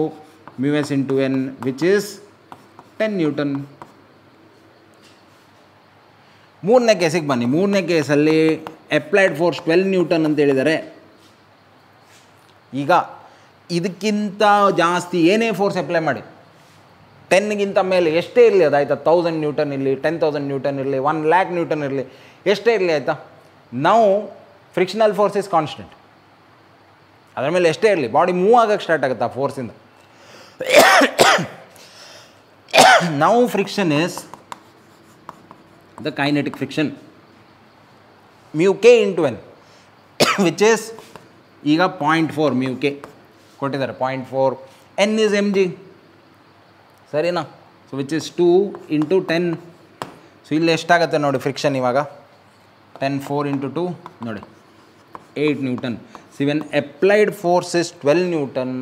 mu S into N which is 10 newton. ಮೂರನೇ ಕೇಸಿಗೆ ಬನ್ನಿ. ಮೂರನೇ ಕೇಸಲ್ಲಿ ಅಪ್ಲೈಡ್ ಫೋರ್ಸ್ 12 ನ್ಯೂಟನ್ ಅಂತ ಹೇಳಿದ್ದಾರೆ. ಈಗ ಇದಕ್ಕಿಂತ ಜಾಸ್ತಿ ಏನೇ ಫೋರ್ಸ್ ಅಪ್ಲೈ ಮಾಡಿ, 10ಗಿಂತ ಮೇಲೆ ಎಷ್ಟೇ ಇರಲಿ, ಅದಾಯ್ತಾ, 1000 ನ್ಯೂಟನ್ ಇರಲಿ, 10,000 ನ್ಯೂಟನ್ ಇರಲಿ, 1,00,000 ನ್ಯೂಟನ್ ಇರಲಿ, ಎಷ್ಟೇ ಇರಲಿ, ಆಯಿತಾ, ನಾವು ಫ್ರಿಕ್ಷನಲ್ ಫೋರ್ಸ್ ಇಸ್ ಕಾನ್ಸ್ಟೆಂಟ್. ಅದರ ಮೇಲೆ ಎಷ್ಟೇ ಇರಲಿ, ಬಾಡಿ ಮೂವ್ ಆಗೋಕ್ಕೆ ಸ್ಟಾರ್ಟ್ ಆಗುತ್ತೆ ಆ ಫೋರ್ಸಿಂದ. ನಾವು friction is the kinetic friction mu k into N which is ಈಗ 0.4 ಮ್ಯೂ ಕೆ ಕೊಟ್ಟಿದ್ದಾರೆ, 0.4. ಎನ್ ಇಸ್ ಎಮ್ ಜಿ, ಸರಿನಾ? So which is 2 into 10. So ಇಲ್ಲಿ ಎಷ್ಟಾಗುತ್ತೆ ನೋಡಿ ಫ್ರಿಕ್ಷನ್ ಇವಾಗ, 10 4 ಇಂಟು 2 ನೋಡಿ 8 Newton. So when applied force is 12 Newton,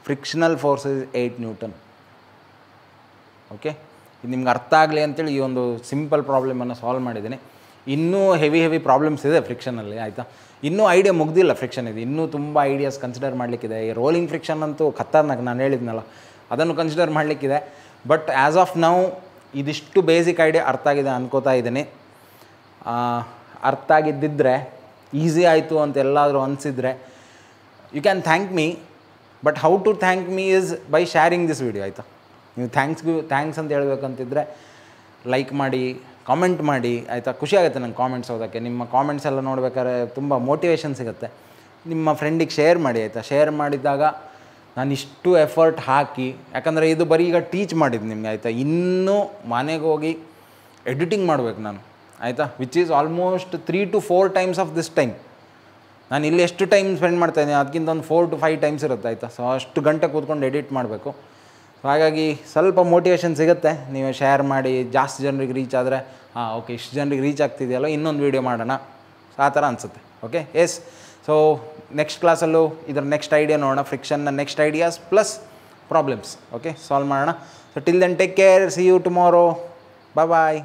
frictional force is 8 Newton. Okay, ಇದು ನಿಮ್ಗೆ ಅರ್ಥ ಆಗಲಿ ಅಂತೇಳಿ ಈ ಒಂದು ಸಿಂಪಲ್ ಪ್ರಾಬ್ಲಮನ್ನು ಸಾಲ್ವ್ ಮಾಡಿದ್ದೀನಿ. ಇನ್ನೂ ಹೆವಿ ಪ್ರಾಬ್ಲಮ್ಸ್ ಇದೆ ಫ್ರಿಕ್ಷನಲ್ಲಿ, ಆಯಿತಾ. ಇನ್ನೂ ಐಡಿಯಾ ಮುಗ್ದಿಲ್ಲ ಫ್ರಿಕ್ಷನ್ ಇದೆ, ಇನ್ನೂ ತುಂಬ ಐಡಿಯಾಸ್ ಕನ್ಸಿಡರ್ ಮಾಡಲಿಕ್ಕಿದೆ. ಈ ರೋಲಿಂಗ್ ಫ್ರಿಕ್ಷನ್ ಅಂತೂ ಖತರ್ನಾಕ್, ನಾನು ಹೇಳಿದ್ನಲ್ಲ, ಅದನ್ನು ಕನ್ಸಿಡರ್ ಮಾಡಲಿಕ್ಕಿದೆ. ಬಟ್ ಆ್ಯಸ್ ಆಫ್ ನೌ ಇದಿಷ್ಟು ಬೇಸಿಕ್ ಐಡಿಯಾ ಅರ್ಥ ಆಗಿದೆ ಅನ್ಕೋತಾ ಇದ್ದೀನಿ. ಅರ್ಥ ಆಗಿದ್ದಿದ್ರೆ, ಈಸಿ ಆಯಿತು ಅಂತ ಎಲ್ಲಾದರೂ ಅನಿಸಿದರೆ you can thank me. But how to thank me is by sharing this video, ಆಯಿತಾ. ನೀವು ಥ್ಯಾಂಕ್ಸ್ ಅಂತ ಹೇಳ್ಬೇಕಂತಿದ್ರೆ ಲೈಕ್ ಮಾಡಿ, ಕಾಮೆಂಟ್ ಮಾಡಿ, ಆಯಿತಾ. ಖುಷಿ ಆಗುತ್ತೆ ನಂಗೆ ಕಾಮೆಂಟ್ಸ್ ಓದೋಕ್ಕೆ. ನಿಮ್ಮ ಕಾಮೆಂಟ್ಸ್ ಎಲ್ಲ ನೋಡ್ಬೇಕಾದ್ರೆ ತುಂಬ ಮೋಟಿವೇಶನ್ ಸಿಗುತ್ತೆ. ನಿಮ್ಮ ಫ್ರೆಂಡಿಗೆ ಶೇರ್ ಮಾಡಿ, ಆಯಿತಾ. ಶೇರ್ ಮಾಡಿದಾಗ ನಾನು ಇಷ್ಟು ಎಫರ್ಟ್ ಹಾಕಿ, ಯಾಕಂದರೆ ಇದು ಬರೀ ಈಗ ಟೀಚ್ ಮಾಡಿದ್ದು ನಿಮಗೆ, ಆಯಿತಾ. ಇನ್ನೂ ಮನೆಗೆ ಹೋಗಿ ಎಡಿಟಿಂಗ್ ಮಾಡಬೇಕು ನಾನು, ಆಯಿತಾ, which is almost 3 to 4 times of this time. ನಾನು ಇಲ್ಲಿ ಎಷ್ಟು ಟೈಮ್ ಸ್ಪೆಂಡ್ ಮಾಡ್ತಾಯಿದ್ದೀನಿ ಅದಕ್ಕಿಂತ ಒಂದು 4 to 5 ಟೈಮ್ಸ್ ಇರುತ್ತೆ, ಆಯಿತಾ. ಸೊ ಅಷ್ಟು ಗಂಟೆ ಕೂತ್ಕೊಂಡು ಎಡಿಟ್ ಮಾಡಬೇಕು. ಹಾಗಾಗಿ ಸ್ವಲ್ಪ ಮೋಟಿವೇಶನ್ ಸಿಗುತ್ತೆ ನೀವು ಶೇರ್ ಮಾಡಿ. ಜಾಸ್ತಿ ಜನರಿಗೆ ರೀಚ್ ಆದರೆ, ಓಕೆ, ಇಷ್ಟು ಜನರಿಗೆ ರೀಚ್ ಆಗ್ತಿದೆಯಲ್ಲ, ಇನ್ನೊಂದು ವೀಡಿಯೋ ಮಾಡೋಣ, ಸೊ ಆ ಥರ ಅನಿಸುತ್ತೆ. Okay, yes. ಸೊ ನೆಕ್ಸ್ಟ್ ಕ್ಲಾಸಲ್ಲೂ ಇದರ ನೆಕ್ಸ್ಟ್ ಐಡಿಯಾ ನೋಡೋಣ, ಫ್ರಿಕ್ಷನ್ನ next ideas plus problems. Okay, solve ಮಾಡೋಣ. So till then take care, see you tomorrow, bye.